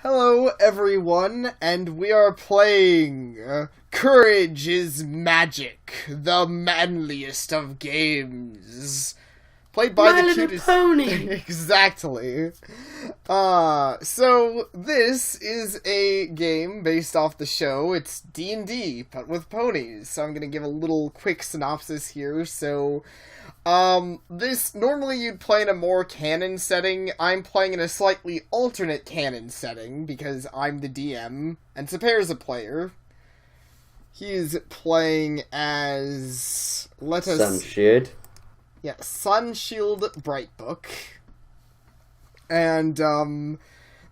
Hello, everyone, and we are playing Courage is Magic, the manliest of games. Played by My the Little cutest... Pony! Exactly. So this is a game based off the show. It's D&D, but with ponies. So I'm gonna give a little quick synopsis here. So, this, normally you'd play in a more canon setting. I'm playing in a slightly alternate canon setting, because I'm the DM, and Saper's a player. He's playing as... Sunshield. Yeah, Sunshield Brightbook. And,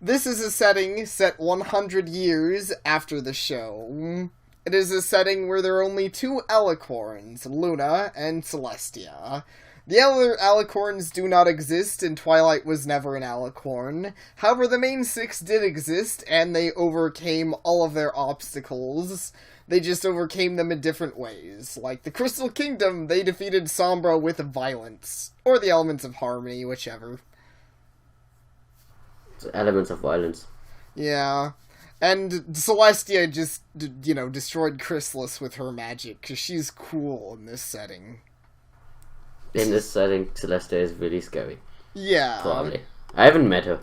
this is a setting set 100 years after the show. It is a setting where there are only two alicorns, Luna and Celestia. The other alicorns do not exist, and Twilight was never an alicorn. However, the main six did exist, and they overcame all of their obstacles. They just overcame them in different ways. Like the Crystal Kingdom, they defeated Sombra with violence. Or the Elements of Harmony, whichever. Elements of violence. Yeah. And Celestia just, destroyed Chrysalis with her magic, because she's cool in this setting. In this setting, Celestia is really scary. Yeah. Probably. I haven't met her.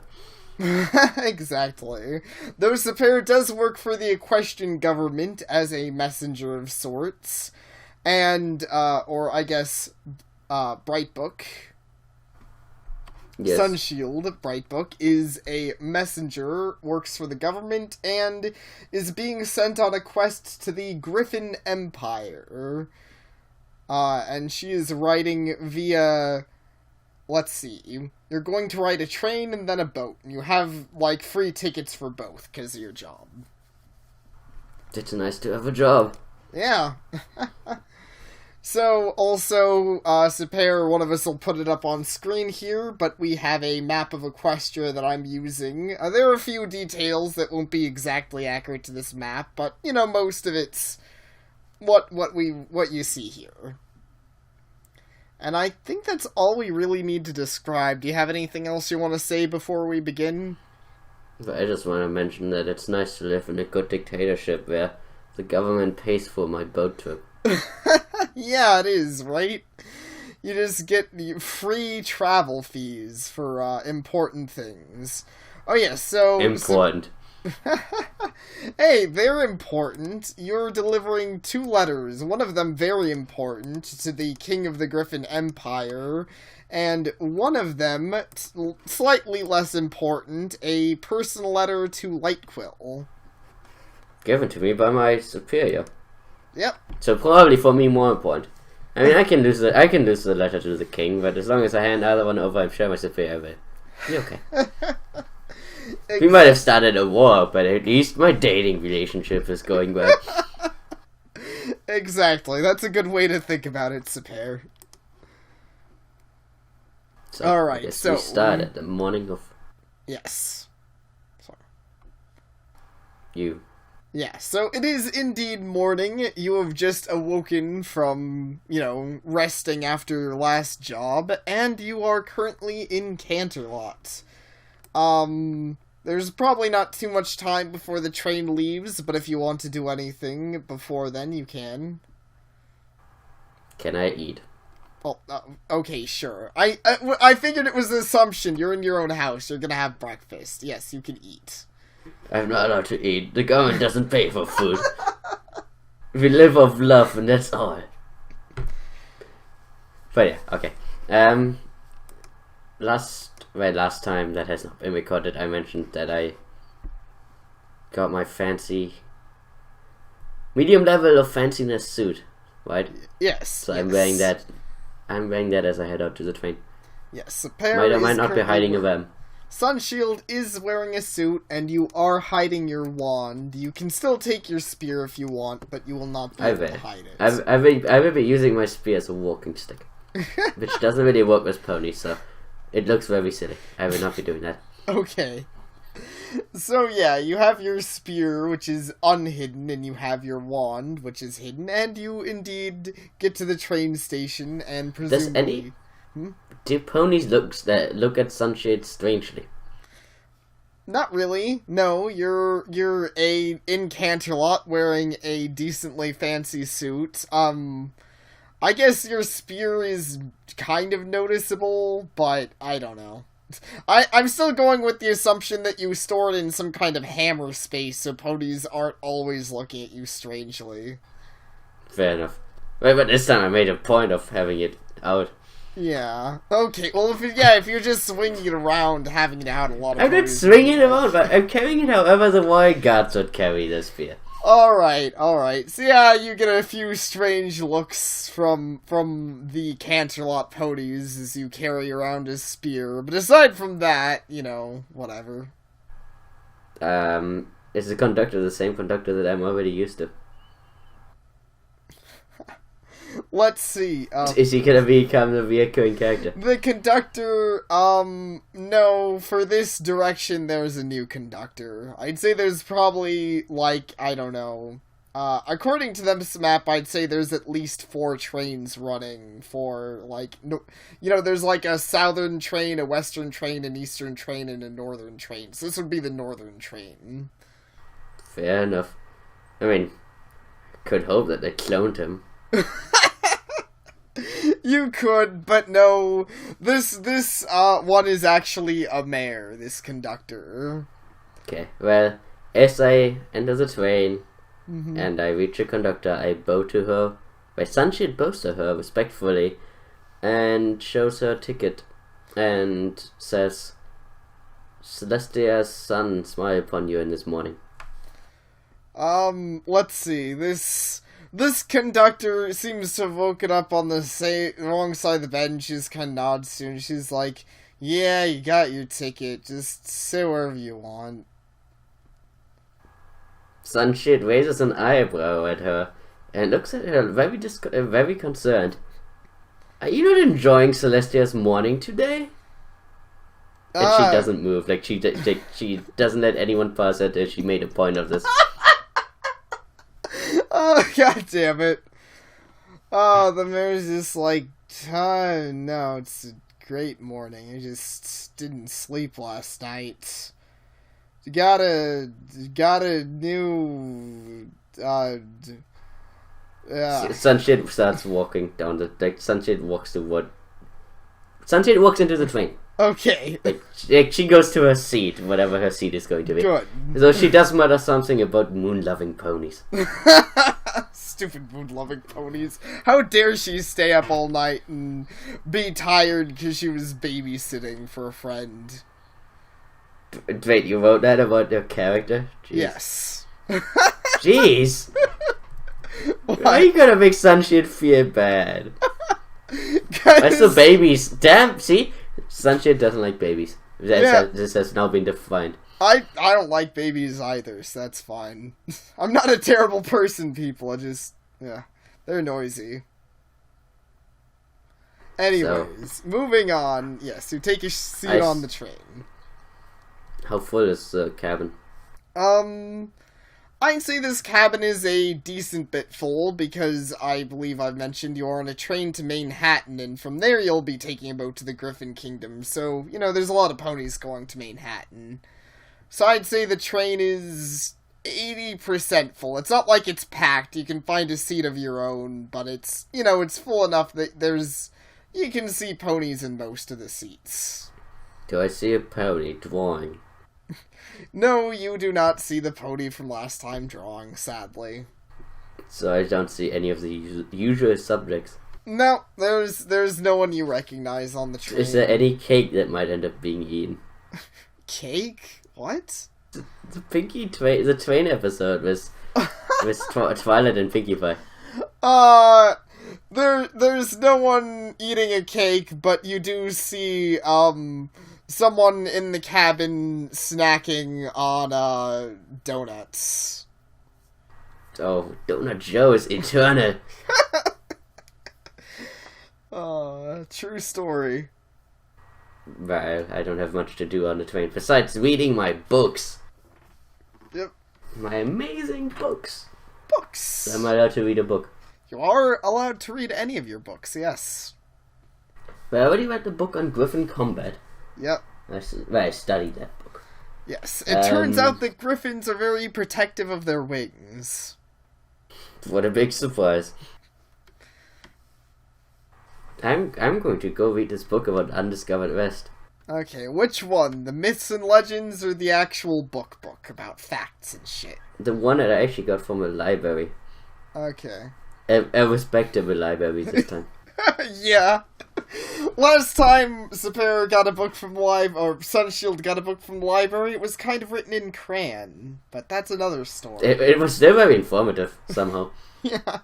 Exactly. Though Saper does work for the Equestrian government as a messenger of sorts. And, Brightbook. Yes. Sunshield Brightbook is a messenger, works for the government, and is being sent on a quest to the Griffon Empire. And she is riding via... Let's see. You're going to ride a train and then a boat. And you have, free tickets for both, because of your job. It's nice to have a job. Yeah. So, also, Saper, one of us will put it up on screen here, but we have a map of Equestria that I'm using. There are a few details that won't be exactly accurate to this map, but, most of it's what you see here. And I think that's all we really need to describe. Do you have anything else you want to say before we begin? I just want to mention that it's nice to live in a good dictatorship where the government pays for my boat trip. Yeah, it is, right? You just get the free travel fees for important things. Oh yeah, so... Important. Hey, they're important. You're delivering 2 letters, one of them very important, to the King of the Griffon Empire, and one of them, slightly less important, a personal letter to Lightquill. Given to me by my superior. Yep. So probably for me more important. I mean, I can lose the letter to the king, but as long as I hand the other one over, I'm sure my superior will. Be okay. We might have started a war, but at least my dating relationship is going well. Exactly. That's a good way to think about it, Saper. So, alright, so... we start at the morning of... Yes. Sorry. You. Yeah, so it is indeed morning. You have just awoken from, resting after your last job, and you are currently in Canterlot. There's probably not too much time before the train leaves, but if you want to do anything before then, you can. Can I eat? Oh, okay, sure. I figured it was an assumption. You're in your own house. You're gonna have breakfast. Yes, you can eat. I'm not allowed to eat. The government doesn't pay for food. We live off love, and that's all. But yeah, okay. Last time that has not been recorded, I mentioned that I got my fancy medium level of fanciness suit, right? Yes. So yes. I'm wearing that. I'm wearing that as I head out to the train. Yes. Might or might not be hiding a them. Sunshield is wearing a suit, and you are hiding your wand. You can still take your spear if you want, but you will not be able to hide it. I will be using my spear as a walking stick, which doesn't really work with ponies, so it looks very silly. I will not be doing that. Okay. So yeah, you have your spear, which is unhidden, and you have your wand, which is hidden, and you indeed get to the train station, and presumably... Do ponies look at Sunshade strangely? Not really. No, you're a in Canterlot wearing a decently fancy suit. I guess your spear is kind of noticeable, but I don't know. I'm still going with the assumption that you store it in some kind of hammer space so ponies aren't always looking at you strangely. Fair enough. Wait, but this time I made a point of having it out. Yeah. Okay, well, if you're just swinging it around, having it out, a lot of I'm not swinging it around, but I'm carrying it however the wild gods would carry the spear. Alright. So yeah, you get a few strange looks from the Canterlot ponies as you carry around his spear, but aside from that, whatever. Is the conductor the same conductor that I'm already used to? Let's see. Is he gonna become the reoccurring character? The conductor, no, for this direction there's a new conductor. I'd say there's probably, I don't know. According to this map, I'd say there's at least 4 trains running for, there's a southern train, a western train, an eastern train, and a northern train. So this would be the northern train. Fair enough. I mean, could hope that they cloned him. You could, but no. This one is actually a mare, this conductor. Okay, well, as I enter the train, and I reach the conductor, I bow to her. Sunshield bows to her respectfully, and shows her a ticket, and says, Celestia's sun smile upon you in this morning. Let's see, This conductor seems to have woken up on the wrong side of the bed, and she just kind of nods to him, and she's like, yeah, you got your ticket, just sit wherever you want. Sunshield raises an eyebrow at her, and looks at her very concerned. Are you not enjoying Celestia's morning today? And she doesn't move, she doesn't let anyone pass it, she made a point of this. Oh, god damn it. Oh, the mayor's just no, it's a great morning. I just didn't sleep last night. Got a new, Sunshield starts walking down Sunshield walks into the train. Okay. She goes to her seat, whatever her seat is going to be. Good. So she does mutter something about moon-loving ponies. Stupid moon-loving ponies. How dare she stay up all night and be tired because she was babysitting for a friend. Wait, you wrote that about your character? Jeez. Yes. Jeez! Why are you gonna make Sunshield feel bad? That's the babies. Damn, see? Sunshield doesn't like babies. This has now been defined. I don't like babies either, so that's fine. I'm not a terrible person, people. They're noisy. Anyways, moving on. Yes, you take your seat on the train. How full is the cabin? I'd say this cabin is a decent bit full, because I believe I've mentioned you're on a train to Manhattan, and from there you'll be taking a boat to the Griffon Kingdom, so, there's a lot of ponies going to Manhattan. So I'd say the train is 80% full. It's not like it's packed, you can find a seat of your own, but it's, it's full enough that you can see ponies in most of the seats. Do I see a pony drawing? No, you do not see the pony from last time drawing, sadly. So I don't see any of the usual subjects. No, there's no one you recognize on the train. Is there any cake that might end up being eaten? Cake? What? The train episode was Twilight and Pinkie Pie. There's no one eating a cake, but you do see, someone in the cabin snacking on, donuts. Oh, Donut Joe is eternal. True story. Well, I don't have much to do on the train besides reading my books. Yep. My amazing books. Books. Am I allowed to read a book? You are allowed to read any of your books, yes. Well, I already read the book on Griffon combat. Yep. I studied that book. Yes, it turns out that griffins are very protective of their wings. What a big surprise. I'm going to go read this book about Undiscovered West. Okay, which one? The Myths and Legends or the actual book about facts and shit? The one that I actually got from a library. Okay. A respectable library this time. Yeah. Last time Sapir got a book from or Sunshield got a book from the library, it was kind of written in crayon. But that's another story. It was still very informative, somehow. Yeah.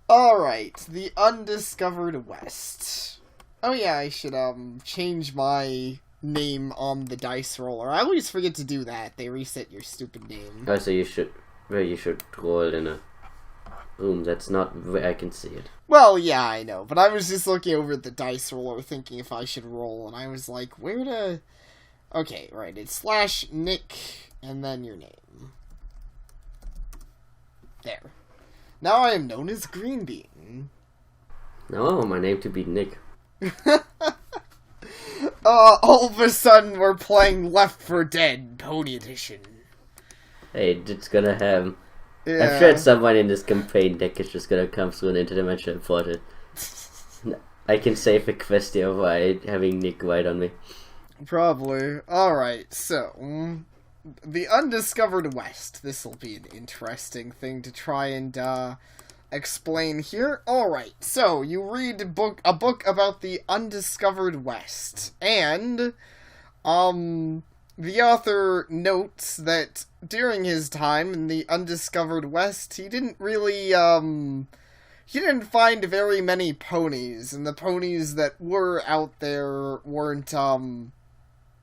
Alright, the Undiscovered West. Oh yeah, I should change my name on the dice roller. I always forget to do that. They reset your stupid name. Oh, so you should roll in a room that's not where I can see it. Well, yeah, I know, but I was just looking over at the dice roller thinking if I should roll, and I was like, where to... Okay, right, it's /Nick, and then your name. There. Now I am known as Greenbean. Now I want my name to be Nick. All of a sudden we're playing Left 4 Dead Pony Edition. Hey, it's gonna have... Yeah. I'm sure someone in this campaign deck is just gonna come through an interdimensional portal. I can save a quest here by having Nick right on me. Probably. Alright, so... The Undiscovered West. This'll be an interesting thing to try and, explain here. Alright, so you read a book about the Undiscovered West, and the author notes that during his time in the Undiscovered West, he didn't really he didn't find very many ponies, and the ponies that were out there weren't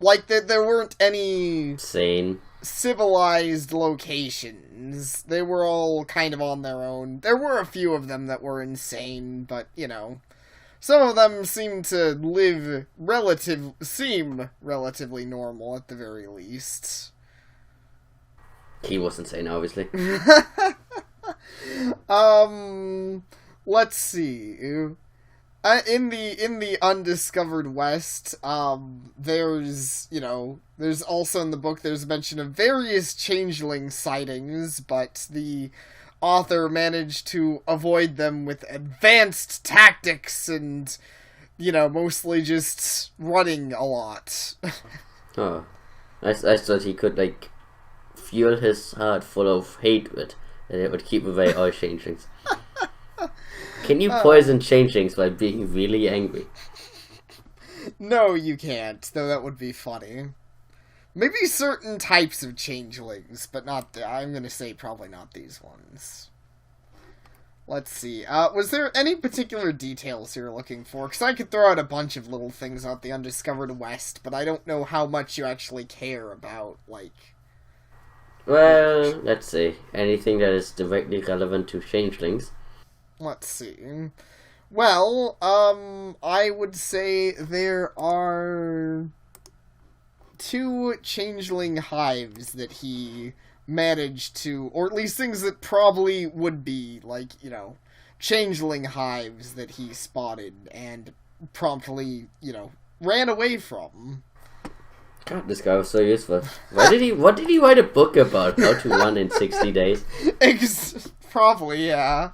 like there weren't any Sane. Civilized locations. They were all kind of on their own. There were a few of them that were insane, but, you know, some of them seem to seem relatively normal at the very least. He was insane, obviously. Let's see. In the Undiscovered West, there's also in the book, there's mention of various changeling sightings, but the author managed to avoid them with advanced tactics and, mostly just running a lot. Oh. I thought he could, fuel his heart full of hatred, and it would keep away all changelings. Can you poison changelings by being really angry? No, you can't, though that would be funny. Maybe certain types of changelings, but I'm gonna say probably not these ones. Let's see, was there any particular details you were looking for? Because I could throw out a bunch of little things about the Undiscovered West, but I don't know how much you actually care about, Well, let's see. Anything that is directly relevant to changelings. Let's see. Well, I would say there are 2 changeling hives that he managed to, or at least things that probably would be, changeling hives that he spotted and promptly, ran away from. God, this guy was so useful. What did he write a book about? How to run in 60 days? Probably, yeah.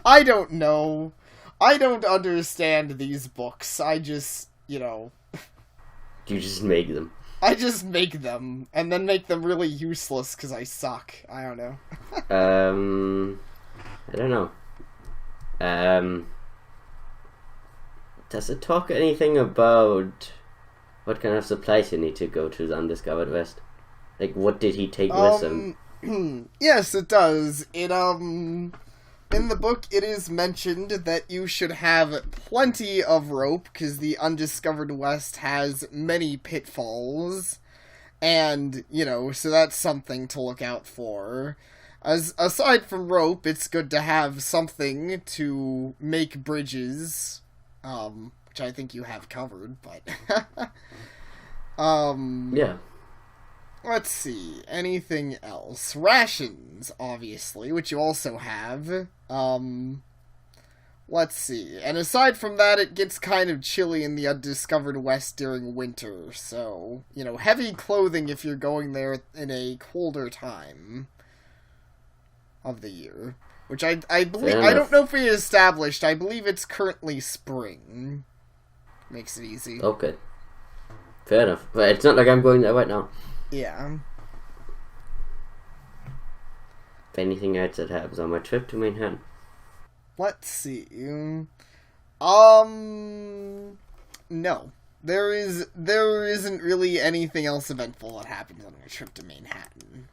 I don't know. I don't understand these books. I just, You just make them. I just make them, and then make them really useless because I suck. I don't know. I don't know. Does it talk anything about what kind of supplies you need to go to the Undiscovered West? What did he take with him? Yes, it does. In the book, it is mentioned that you should have plenty of rope, because the Undiscovered West has many pitfalls, and, so that's something to look out for. Aside from rope, it's good to have something to make bridges, which I think you have covered, but... Yeah. Let's see, anything else? Rations, obviously, which you also have. Let's see. And aside from that, it gets kind of chilly in the undiscovered west during winter. So, heavy clothing if you're going there in a colder time of the year. Which I believe, I don't know if we established, I believe it's currently spring. Makes it easy. Okay. Fair enough. But it's not like I'm going there right now. Yeah. If anything else that happens on my trip to Manhattan. Let's see. No. There isn't really anything else eventful that happens on my trip to Manhattan.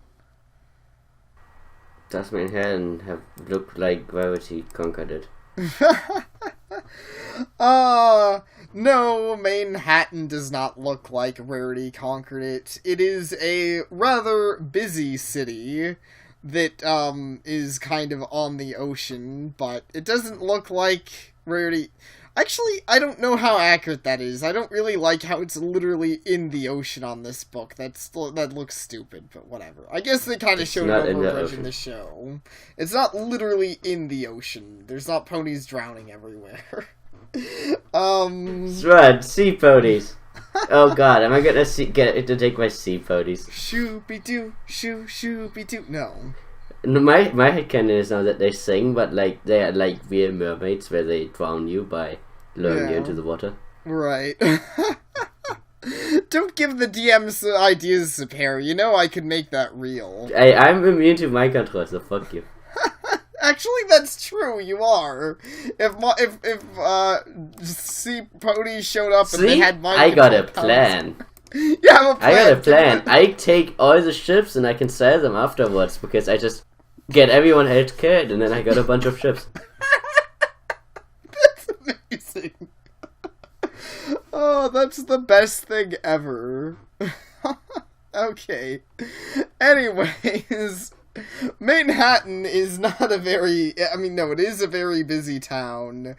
Does Manhattan have looked like gravity conquered it? No, Manhattan does not look like Rarity conquered it. It is a rather busy city that, is kind of on the ocean, but it doesn't look like Rarity... Actually, I don't know how accurate that is. I don't really like how it's literally in the ocean on this book. That looks stupid, but whatever. I guess they kind of showed it over in the show. It's not literally in the ocean. There's not ponies drowning everywhere. Right, sea ponies. Oh god, am I gonna get to take my sea ponies? Shoo-be-doo, shoo-be-doo. No. My headcanon is now that they sing, but like they are like real mermaids where they drown you by luring you into the water. Right. Don't give the DMs ideas, Perry. I could make that real. I'm immune to mind control, so fuck you. Actually, that's true. You are. If Sea Pony showed up and they had mind I got a powers, plan. You have a plan. I got a plan. I take all the ships and I can sell them afterwards because I just get everyone else killed and then I got a bunch of ships. That's amazing. Oh, that's the best thing ever. Okay. Anyways, Manhattan is not a very... it is a very busy town.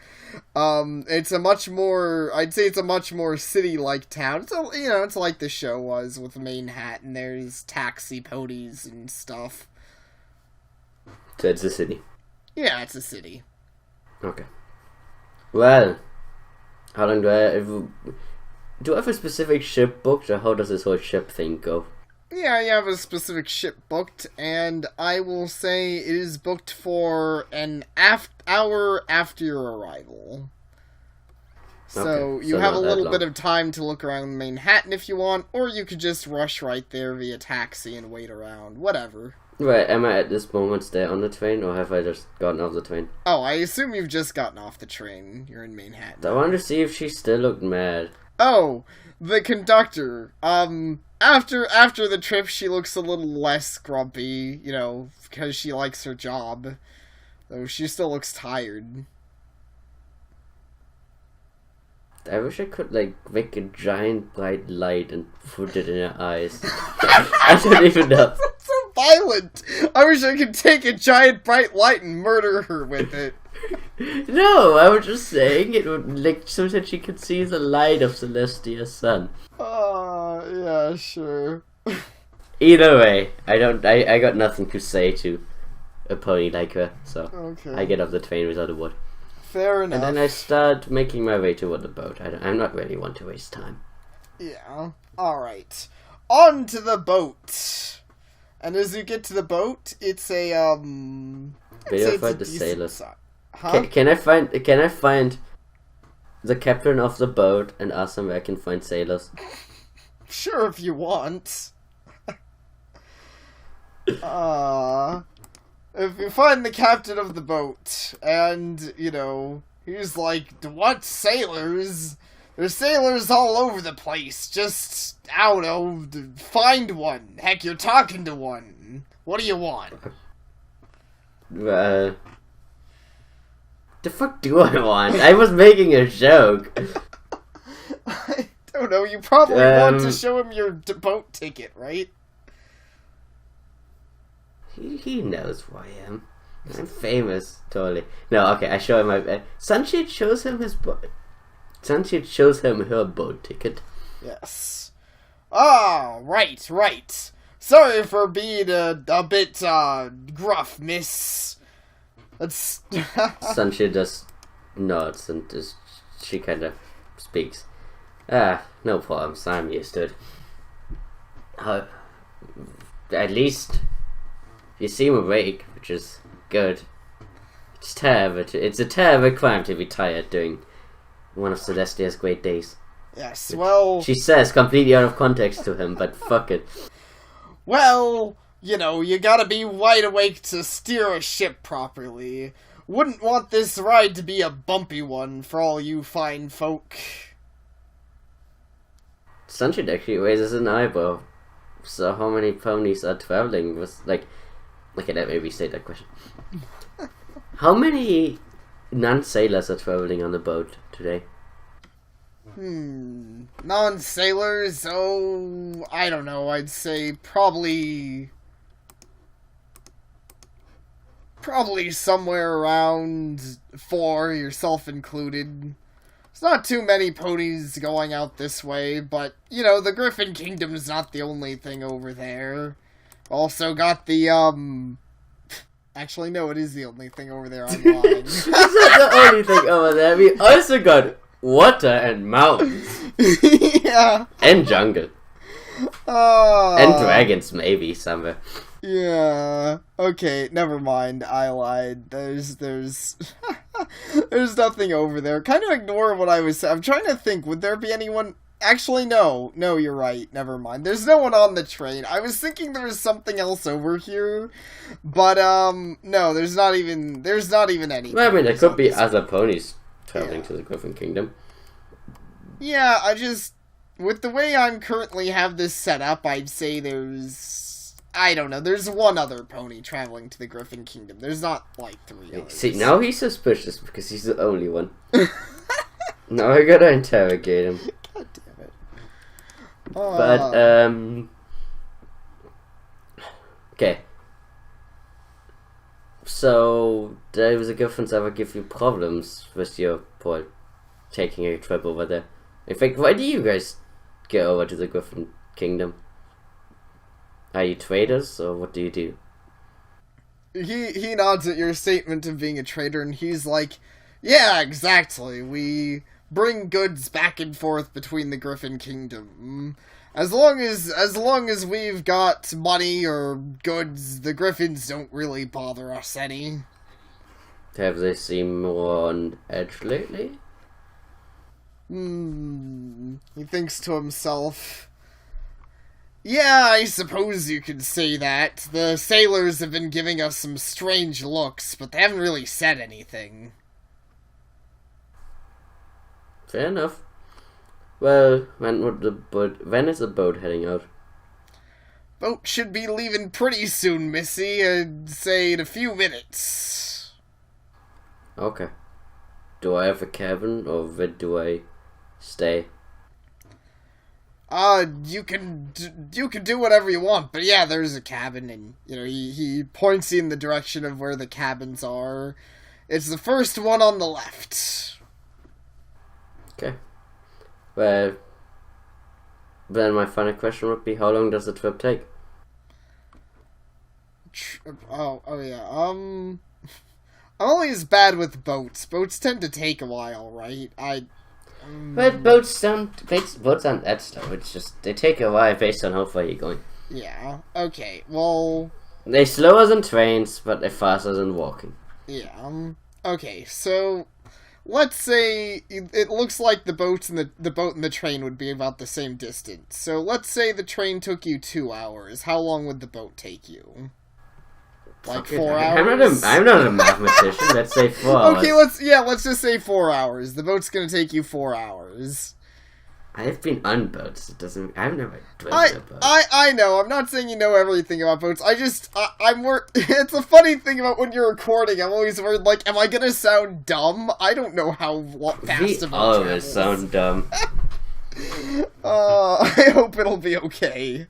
It's a much more... I'd say it's a much more city-like town. So, it's like the show was with Manhattan. There's taxi ponies and stuff. So it's a city. Yeah, it's a city. Okay. Well, how long do I have a specific ship booked, or how does this whole ship thing go? Yeah, you have a specific ship booked, and I will say it is booked for an hour after your arrival. So you have a little bit of time to look around Manhattan if you want, or you could just rush right there via taxi and wait around, whatever. Right, am I at this moment still on the train, or have I just gotten off the train? Oh, I assume you've just gotten off the train. You're in Manhattan. I wanted to see if she still looked mad. Oh, the conductor. After the trip, she looks a little less grumpy, because she likes her job. Though she still looks tired. I wish I could, make a giant bright light and put it in her eyes. I don't even know. That's so violent! I wish I could take a giant bright light and murder her with it. No, I was just saying it would, so that she could see the light of Celestia's sun. Yeah, sure. Either way, I got nothing to say to a pony like her, so okay. I get off the train without a word. Fair enough. And then I start making my way toward the boat. I'm not really one to waste time. Yeah. Alright. On to the boat. And as you get to the boat, it's a, Where find the sailors? Huh? Can I find the captain of the boat and ask him where I can find sailors? Sure, if you want. If you find the captain of the boat, and, he's like, what sailors? There's sailors all over the place, just, I don't know, find one. Heck, you're talking to one. What do you want? The fuck do I want? I was making a joke. I don't know, you probably want to show him your boat ticket, right? He knows who I am. I'm famous, totally. No, okay, I show him my... Sunshield shows him his boat. Sunshield shows him her boat ticket. Yes. Oh, right. Sorry for being a bit, gruff, miss. That's... Sunshield just nods and she kind of speaks. No problems. I'm used to it. At least you seem awake, which is good. It's terrible. It's a terrible crime to be tired during one of Celestia's great days. Yes, well... She says completely out of context to him, but fuck it. Well, you know, you gotta be wide awake to steer a ship properly. Wouldn't want this ride to be a bumpy one for all you fine folk. Sunshield actually raises an eyebrow. So how many ponies are traveling with, like... Okay, let me restate that question. How many non-sailors are traveling on the boat today? Non-sailors, oh, I don't know, I'd say probably somewhere around 4, yourself included. There's not too many ponies going out this way, but, you know, the Griffon Kingdom's not the only thing over there. Also got the, Actually, no, it is the only thing over there I'm lying. It's not the only thing over there. We also got water and mountains. Yeah. And jungle. And dragons, maybe, somewhere. Yeah. Okay, never mind. I lied. There's there's nothing over there. Kind of ignore what I was saying. I'm trying to think, would there be anyone... Actually, no. No, you're right. Never mind. There's no one on the train. I was thinking there was something else over here. But, no, there's not even any. Well, I mean, there could be other ponies traveling to the Griffon Kingdom. Yeah, with the way I'm currently have this set up, I'd say I don't know, there's one other pony traveling to the Griffon Kingdom. There's not, like, 3 others. See, now he's suspicious because he's the only one. Now I gotta interrogate him. God damn it. But, okay. So, does the Griffons ever give you problems with your boy taking a trip over there? In fact, why do you guys get over to the Griffon Kingdom? Are you traders, or what do you do? He nods at your statement of being a trader, and he's like, yeah, exactly. We bring goods back and forth between the Griffon Kingdom. As long as we've got money or goods, the Griffins don't really bother us any. Have they seemed more on edge lately? He thinks to himself. Yeah, I suppose you could say that. The sailors have been giving us some strange looks, but they haven't really said anything. Fair enough. Well, when is the boat heading out? Boat should be leaving pretty soon, Missy. I'd say in a few minutes. Okay. Do I have a cabin, or where do I stay? You can do whatever you want, but yeah, there's a cabin, and, you know, he points you in the direction of where the cabins are. It's the first one on the left. Okay. Well, then my final question would be, how long does the trip take? Oh yeah, I'm always bad with boats. Boats tend to take a while, right? But boats aren't that slow. It's just, they take a while based on how far you're going. Yeah, okay, well... They're slower than trains, but they're faster than walking. Yeah, okay, so... Let's say it looks like the boat and the train would be about the same distance. So let's say the train took you 2 hours. How long would the boat take you? Like 4 hours? I'm not a mathematician. Let's say 4 hours. Okay, let's just say 4 hours. The boat's gonna take you 4 hours. I've been on boats. I've never driven a boat. I know. I'm not saying you know everything about boats. I'm worried. It's a funny thing about when you're recording. I'm always worried, like, am I gonna sound dumb? I don't know how fast a boat always sound dumb. I hope it'll be okay.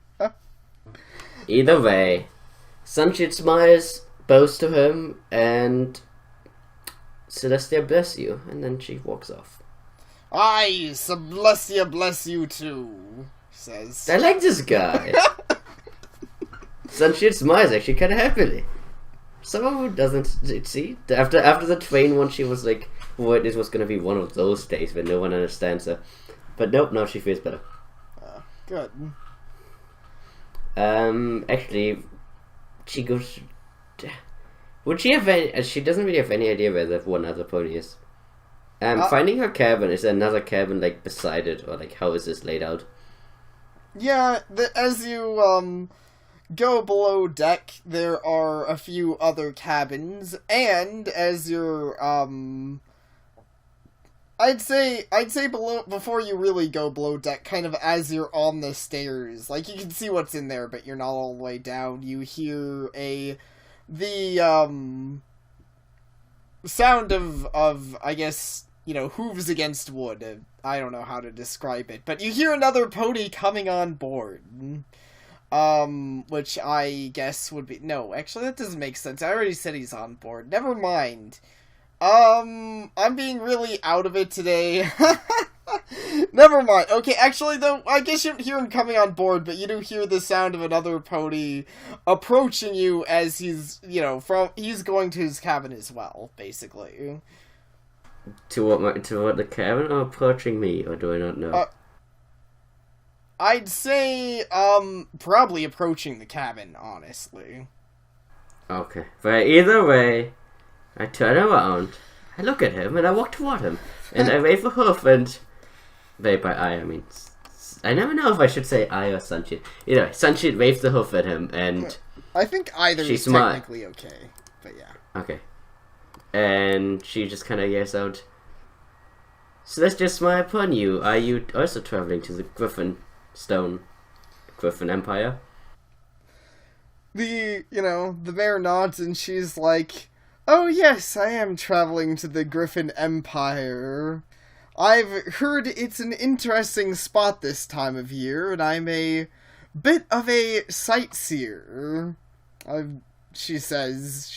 Either way, Sunshield smiles, bows to him, and Celestia bless you, and then she walks off. Aye, Celestia bless you too, says. I like this guy. Sunshield smiles actually kind of happily. Someone who doesn't, see, after the train one, she was like thought this was gonna be one of those days when no one understands her. But nope, now she feels better. Good. Actually, she goes... Would she have any... She doesn't really have any idea where the one other pony is. Finding her cabin, is there another cabin, like, beside it? Or, like, how is this laid out? Yeah, as you, go below deck, there are a few other cabins, and as you're, I'd say below, before you really go below deck, kind of as you're on the stairs, like, you can see what's in there, but you're not all the way down, you hear the sound of, I guess, hooves against wood. I don't know how to describe it, but you hear another pony coming on board. Which I guess would be... No, actually, that doesn't make sense. I already said he's on board. Never mind. I'm being really out of it today. Never mind. Okay, actually, though, I guess you don't hear him coming on board, but you do hear the sound of another pony approaching you as he's, he's going to his cabin as well, basically. Toward the cabin, or approaching me, or do I not know? I'd say, probably approaching the cabin, honestly. Okay. But either way, I turn around, I look at him, and I walk toward him, and I wave a hoof, and... Wait, by I mean... I never know if I should say I or Sunshield. Either way, Sunshield waves the hoof at him, and... I think either is technically okay, but yeah. Okay. And she just kind of yells out, "So let's just smile upon you. Are you also traveling to the Griffon Stone, Griffon Empire?" The mayor nods and she's like, "Oh yes, I am traveling to the Griffon Empire. I've heard it's an interesting spot this time of year, and I'm a bit of a sightseer." She says,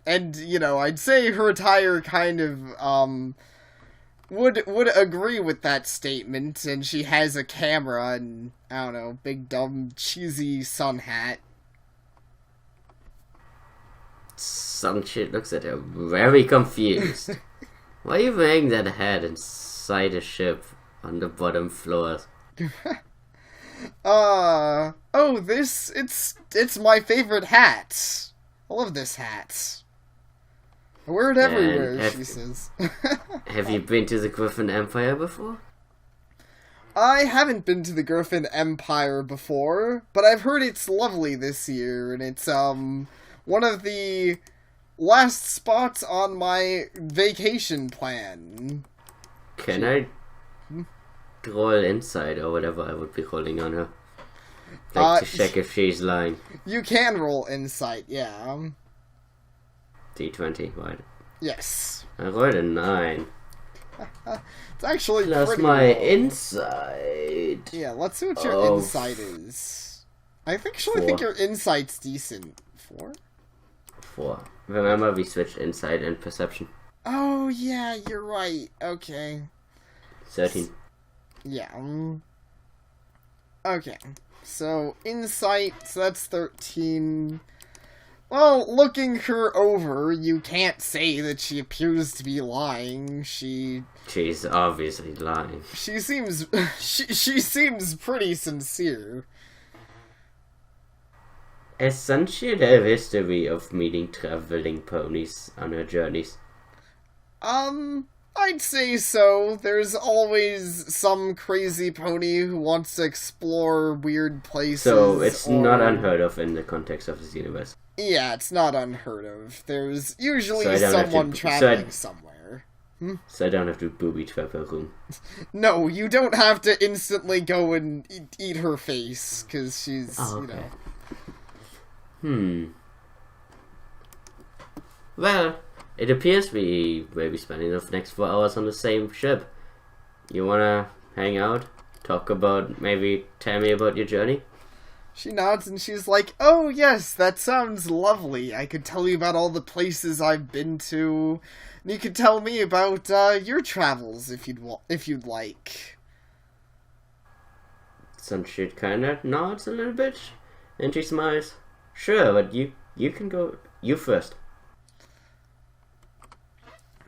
I'd say her attire kind of, would agree with that statement, and she has a camera and, I don't know, big dumb cheesy sun hat. Sunshield looks at her very confused. Why are you wearing that hat inside a ship on the bottom floors? It's my favorite hat. I love this hat. I wear it everywhere, she says. Have you been to the Griffon Empire before? I haven't been to the Griffon Empire before, but I've heard it's lovely this year, and it's, one of the last spots on my vacation plan. Can I roll inside or whatever I would be rolling on her? To check if she's lying. You can roll insight, yeah. D20, right? Yes. I rolled a 9. It's actually plus pretty my low. Insight. Yeah, let's see what your insight is. I think your insight's decent. 4? 4. Remember, we switched insight and perception. Oh, yeah, you're right. Okay. 13. Yeah. Okay. So, insight, so that's 13. Well, looking her over, you can't say that she appears to be lying. She's obviously lying. She seems... she seems pretty sincere. Has Sunshield a history of meeting traveling ponies on her journeys? I'd say so. There's always some crazy pony who wants to explore weird places. So it's not unheard of in the context of this universe. Yeah, it's not unheard of. There's usually someone traveling somewhere. So I don't have to booby trap her room. No, you don't have to instantly go and eat her face, because she's, Well, it appears we will be spending the next 4 hours on the same ship. You wanna hang out? Maybe tell me about your journey? She nods and she's like, "Oh yes, that sounds lovely. I could tell you about all the places I've been to. And you could tell me about your travels if you'd like." Sunshield kinda nods a little bit, and she smiles. "Sure, but you can go. You first."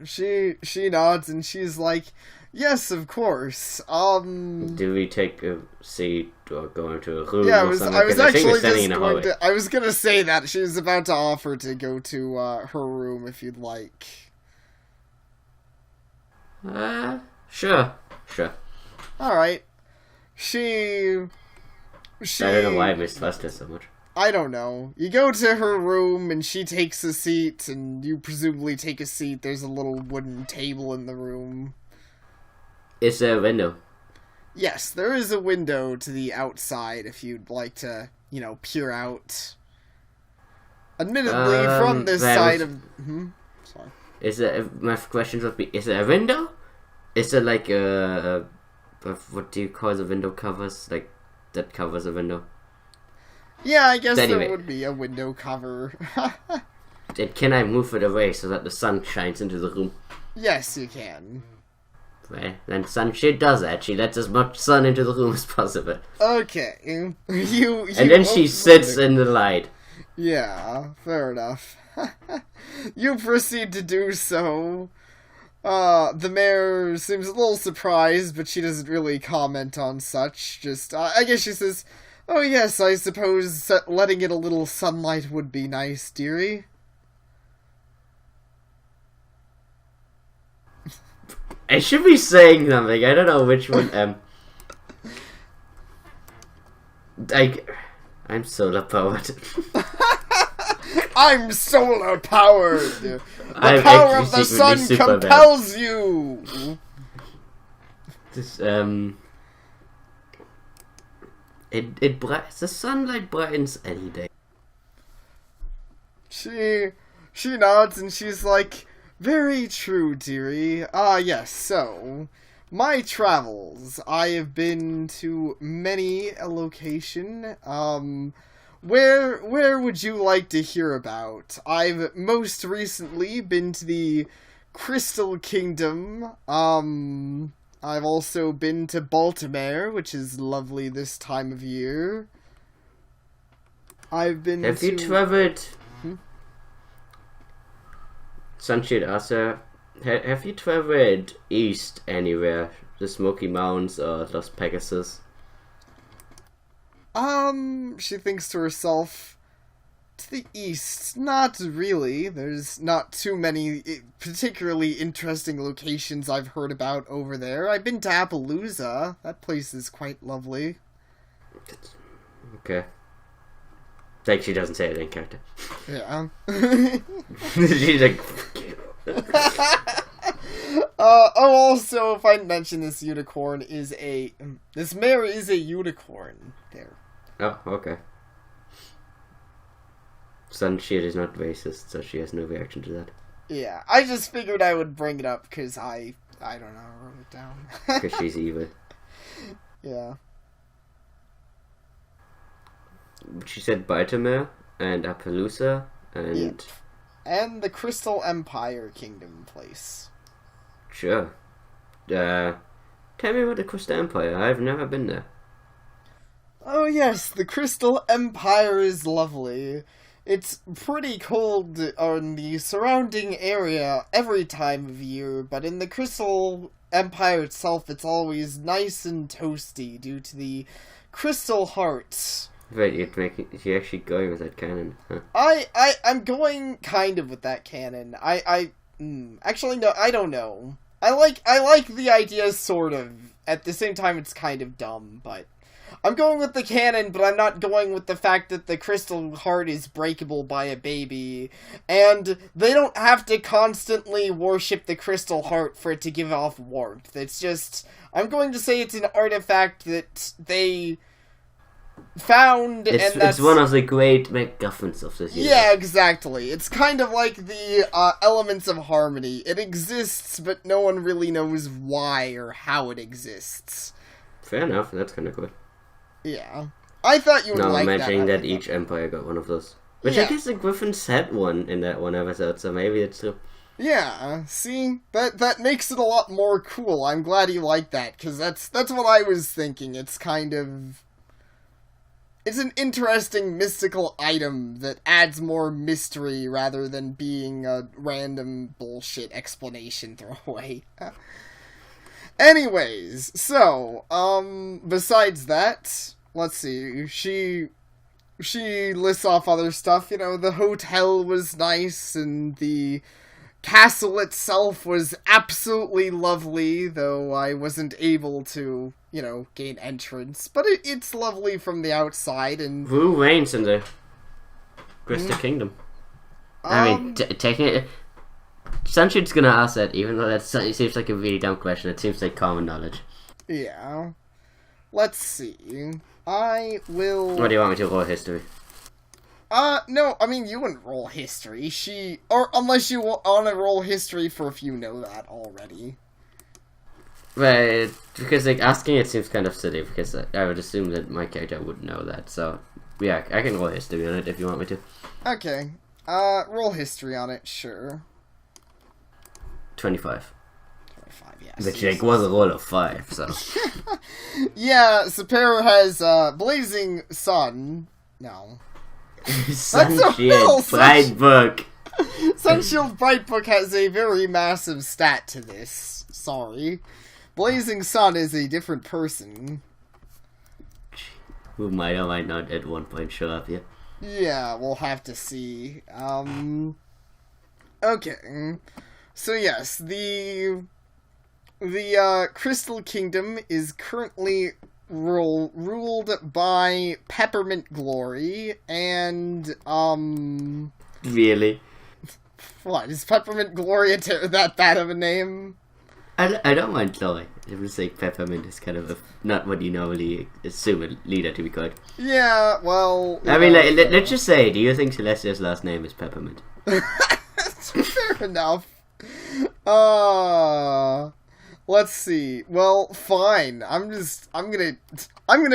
She nods and she's like, yes, of course. Do we take a seat or go into a room? Yeah, or something? I was I think we're actually standing just in a going hallway. to. I was gonna say that she was about to offer to go to her room if you'd like. Sure. All right. She. I don't know why I mistrust her so much. I don't know. You go to her room and she takes a seat, and you presumably take a seat. There's a little wooden table in the room. Is there a window? Yes, there is a window to the outside if you'd like to, peer out. Admittedly, from this side of... Sorry. Is there... My question would be, is there a window? Is there like a what do you call the window covers? Like, that covers a window? Yeah, I guess Anyway. there would be a window cover. And can I move it away so that the sun shines into the room? Yes, you can. Well, then Sunshield does that. She lets as much sun into the room as possible. Okay. You And then she sits in the light. Yeah, fair enough. You proceed to do so. The mayor seems a little surprised, but she doesn't really comment on such. Just, I guess she says, oh yes, I suppose letting in a little sunlight would be nice, dearie. I should be saying something. I don't know which one. I'm solar powered. I'm solar powered. The I'm power actually of the secretly sun Superman. compels you. This the sunlight brightens any day. She nods and she's like, very true, dearie. Yes, so, my travels. I have been to many a location. Where would you like to hear about? I've most recently been to the Crystal Kingdom. I've also been to Baltimore, which is lovely this time of year. I've been Have to... you traveled... Sunshield Arthur, have you traveled east anywhere? The Smoky Mountains or Los Pegasus? She thinks to herself, to the east, not really. There's not too many particularly interesting locations I've heard about over there. I've been to Appaloosa. That place is quite lovely. Okay. Like she doesn't say it in character. Yeah. She's like, also, if I mention this unicorn is this mare is a unicorn. There. oh, okay. Sunshield is not racist, so she has no reaction to that. Yeah, I just figured I would bring it up because I don't know, I wrote it down. Because she's evil. Yeah. She said Baltimore and Appaloosa and... Yep. And the Crystal Empire Kingdom place. Sure. Tell me about the Crystal Empire. I've never been there. Oh yes, the Crystal Empire is lovely. It's pretty cold on the surrounding area every time of year, but in the Crystal Empire itself, it's always nice and toasty due to the Crystal Hearts. Wait, you're actually going with that canon, huh? I'm going kind of with that canon. Actually, no, I don't know. I like the idea, sort of. At the same time, it's kind of dumb, but... I'm going with the canon, but I'm not going with the fact that the crystal heart is breakable by a baby, and they don't have to constantly worship the crystal heart for it to give off warmth. It's just... I'm going to say it's an artifact that they... found, and that's... It's one of the great MacGuffins of this universe. Yeah, exactly. It's kind of like the elements of harmony. It exists, but no one really knows why or how it exists. Fair enough, that's kind of cool. Yeah. I thought you would like that. Now imagining that each empire got one of those. Which I guess the Griffins had one in that one episode, so maybe it's true. Yeah, see? That makes it a lot more cool. I'm glad you like that, because that's what I was thinking. It's kind of... it's an interesting mystical item that adds more mystery rather than being a random bullshit explanation throwaway. Anyways, so, besides that, let's see, she lists off other stuff, you know, the hotel was nice, and the castle itself was absolutely lovely, though I wasn't able to, you know, gain entrance, but it's lovely from the outside, and... Who reigns in the Crystal Kingdom? I mean, taking it... Sunshield's gonna ask that, even though it seems like a really dumb question. It seems like common knowledge. Yeah. Let's see. I will... What do you want me to roll history? No, I mean, you wouldn't roll history. Or unless you want to roll history for if you know that already. Right, because, like, asking it seems kind of silly, because I would assume that my character would know that, so... Yeah, I can roll history on it if you want me to. Okay. Roll history on it, sure. 25. 25, yes. Which, like, was a roll of 5, so... Yeah, Sapir has, Blazing Sun. No. Sunshield Brightbook. Sunshield Brightbook has a very massive stat to this. Sorry. Blazing Sun is a different person. Who might or might not at one point show up, yeah. Yeah, we'll have to see. Okay. So yes, the Crystal Kingdom is currently ruled by Peppermint Glory, and, Really? What, is Peppermint Glory that bad of a name? I don't mind Chloe. It was like Peppermint is kind of not what you normally assume a leader to be called. Yeah, well... I mean, like, let's just say, do you think Celestia's last name is Peppermint? Fair enough. Let's see. Well, fine. I'm gonna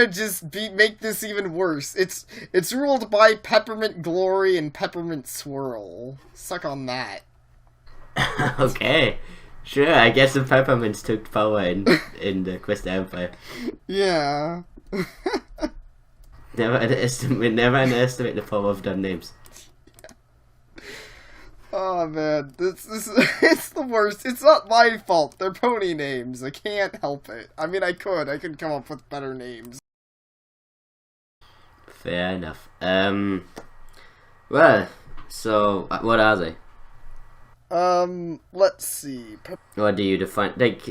just make this even worse. It's ruled by Peppermint Glory and Peppermint Swirl. Suck on that. Okay. Sure, I guess the Peppermints took power in the Crystal Empire. Yeah. Never underestimate the power of dumb names. Oh man, it's the worst. It's not my fault. They're pony names. I can't help it. I mean, I could come up with better names. Fair enough. Well, so what are they? Let's see. What do you define? Like,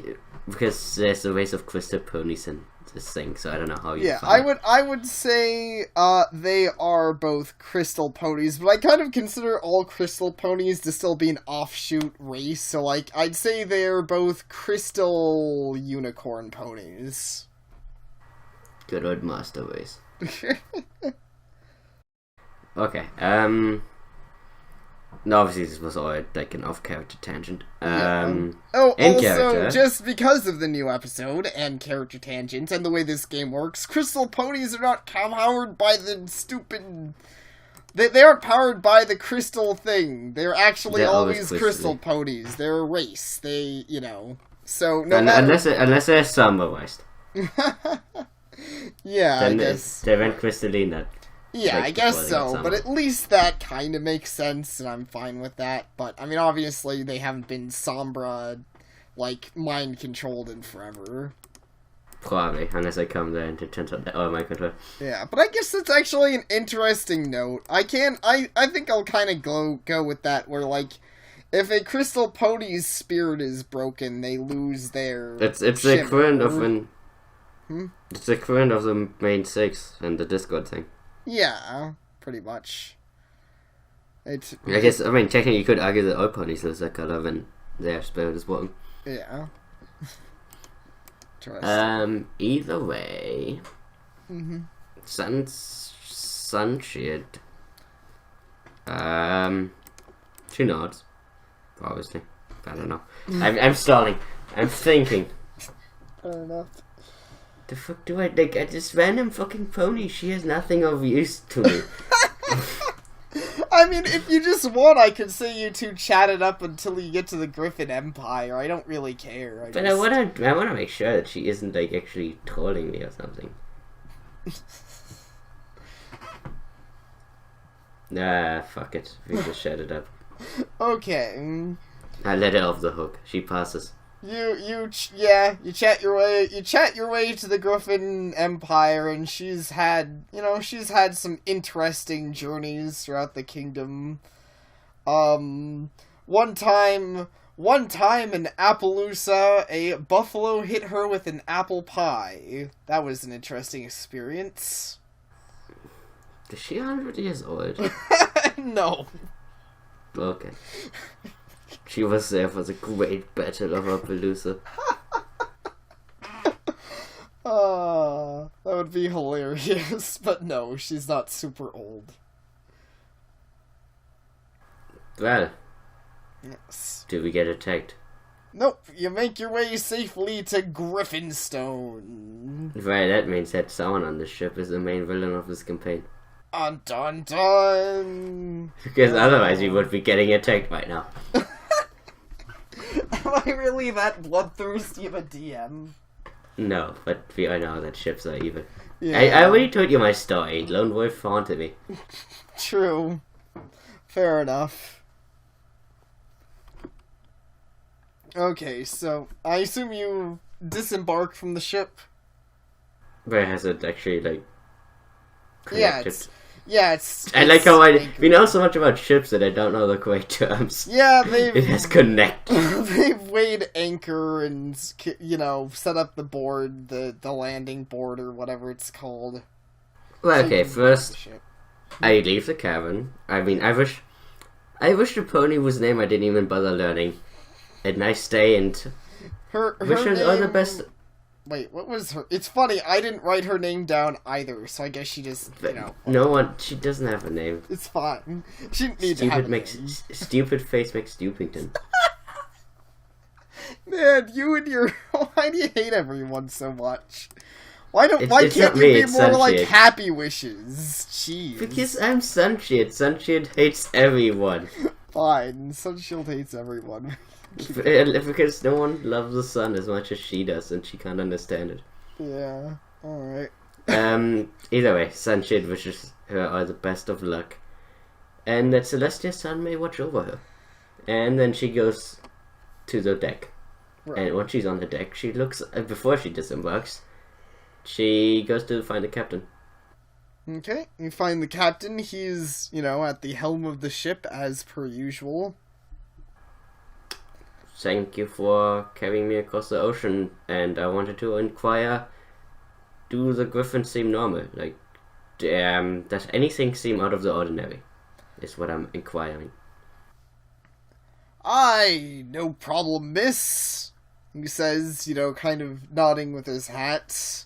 because there's a race of crystal ponies in this thing, so I don't know how you. Yeah, define it. I would say they are both crystal ponies, but I kind of consider all crystal ponies to still be an offshoot race. So, like, I'd say they're both crystal unicorn ponies. Good old master race. Okay. No, obviously this was all like an off-character tangent. Also, character, just because of the new episode and character tangents and the way this game works, crystal ponies are not powered by the stupid... They aren't powered by the crystal thing. They're actually always crystal ponies. They're a race. They, you know... So, no matter... Unless they're summarized. Yeah, then I guess... They went crystalline. Yeah, I guess so, but at least that kind of makes sense, and I'm fine with that. But, I mean, obviously, they haven't been Sombra, like, mind-controlled in forever. Probably, unless I come there and it turns out that, mind control. Yeah, but I guess that's actually an interesting note. I think I'll kind of go with that, where, like, if a crystal pony's spirit is broken, they lose their It's the equivalent of when... It's the equivalent of the main 6 and the Discord thing. Yeah, pretty much. I guess, I mean, technically you could argue that all ponies lose their color when their spirit is broken. Yeah. Either way... Sunshield. She nods. Obviously. I don't know. I'm stalling. I'm thinking. Fair enough. The fuck do I like? This random fucking pony. She has nothing of use to me. I mean, if you just want, I could say you two chat it up until you get to the Griffon Empire. I don't really care. I wanna make sure that she isn't like actually trolling me or something. Nah, fuck it. We just shut it up. Okay. I let her off the hook. She passes. You chat your way to the Griffon Empire, and she's had some interesting journeys throughout the kingdom. One time in Appaloosa, a buffalo hit her with an apple pie. That was an interesting experience. Is she 100 years old? No. Okay. She was there for the great battle of Appaloosa. That would be hilarious, but no, she's not super old. Well, Yes. do we get attacked? Nope, you make your way safely to Griffon Stone. Right, that means that someone on the ship is the main villain of this campaign. Dun dun dun! Because otherwise we would be getting attacked right now. Am I really that bloodthirsty of a DM? No, but I know that ships are evil. Yeah. I already told you my story. Lone Wolf haunted me. True. Fair enough. Okay, so I assume you disembarked from the ship? Where has it actually, like, connected? It's I like how we know so much about ships that I don't know the correct terms. Yeah, it has connected. They've weighed anchor and, set up the board, the landing board or whatever it's called. Well, okay, first, I leave the cabin. I mean, I wish the pony whose name I didn't even bother learning. And I stay and wish her all the best. Wait, what was her? It's funny, I didn't write her name down either, so I guess she just, No one, she doesn't have a name. It's fine. She didn't need to have a name. Stupid face makes Stupington. Man, you and your... Why do you hate everyone so much? Why can't you be more like Happy Wishes? Jeez. Because I'm Sunshield. Sunshield hates everyone. Fine, Sunshield hates everyone. Because no one loves the sun as much as she does, and she can't understand it. Yeah, alright. Either way, Sunshield wishes her all the best of luck. And that Celestia's son may watch over her. And then she goes to the deck. Right. And when she's on the deck, she looks... before she disembarks, she goes to find the captain. Okay, you find the captain. He's, at the helm of the ship, as per usual. Thank you for carrying me across the ocean, and I wanted to inquire, do the griffins seem normal? Like, does anything seem out of the ordinary? Is what I'm inquiring. No problem, miss. He says, kind of nodding with his hat.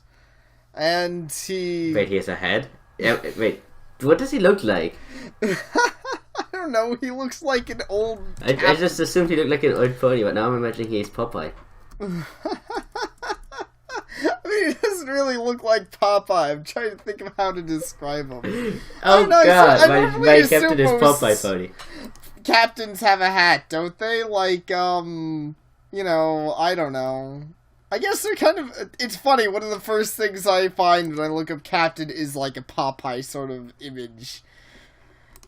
And he... Wait, he has a head? Yeah, wait, what does he look like? I don't know, he looks like an old... I just assumed he looked like an old pony, but now I'm imagining he's Popeye. I mean, he doesn't really look like Popeye. I'm trying to think of how to describe him. Oh god, my captain is Popeye pony. Captains have a hat, don't they? Like, I don't know. I guess they're kind of... It's funny, one of the first things I find when I look up Captain is like a Popeye sort of image.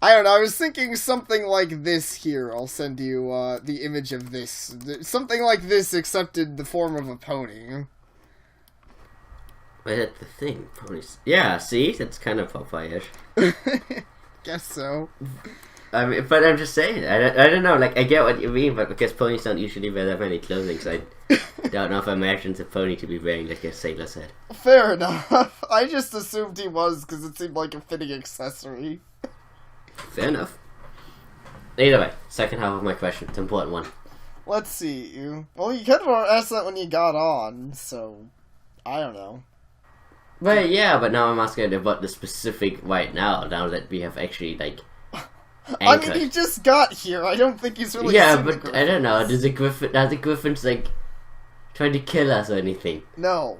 I don't know, I was thinking something like this here. I'll send you the image of this. Something like this, except in the form of a pony. Wait, that's the thing. Ponies. Yeah, see? That's kind of Popeye-ish. Guess so. I mean, but I'm just saying, I don't know, like, I get what you mean, but because ponies don't usually wear that many clothing, so I don't know if I imagined a pony to be wearing, like, a sailor's head. Fair enough. I just assumed he was, because it seemed like a fitting accessory. Fair enough. Either way, second half of my question, it's an important one. Let's see. Well, you could have asked that when you got on, so... I don't know. Well, yeah, but now I'm asking about the specific right now that we have actually, like... anchored. I mean, he just got here. I don't think he's really... Yeah, but I don't know. Are the Griffins, like, trying to kill us or anything? No.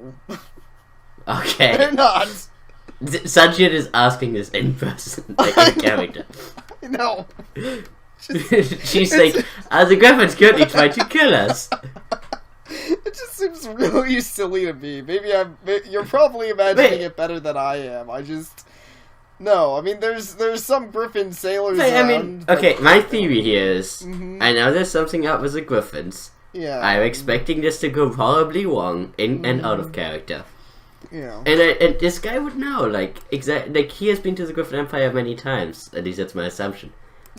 Okay. They're not. Sunshield is asking this in person, like, in character. I know. She's like, are the Griffins currently trying to kill us? It just seems really silly to me. Maybe you're probably imagining it better than I am. No, I mean, there's some Griffin sailors I around. mean, but- okay, my theory here is, Mhm. I know there's something up with the Griffins. Yeah. I'm expecting this to go horribly wrong and out of character. Yeah. And this guy would know, like, he has been to the Griffin Empire many times. At least that's my assumption.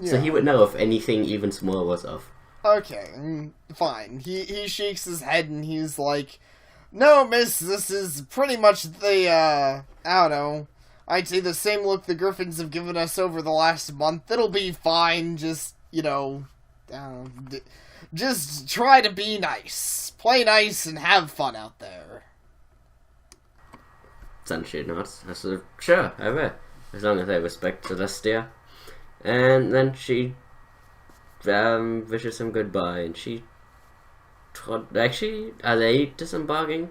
So he would know if anything even small was off. Okay, fine. He shakes his head and he's like, "No, miss, this is pretty much the, I don't know. I'd say the same look the Griffins have given us over the last month. It'll be fine, just, just try to be nice. Play nice and have fun out there." Sunshield nods. I said, sure, I will. As long as I respect Celestia. And then she wishes him goodbye, and she... Actually, are they disembarking?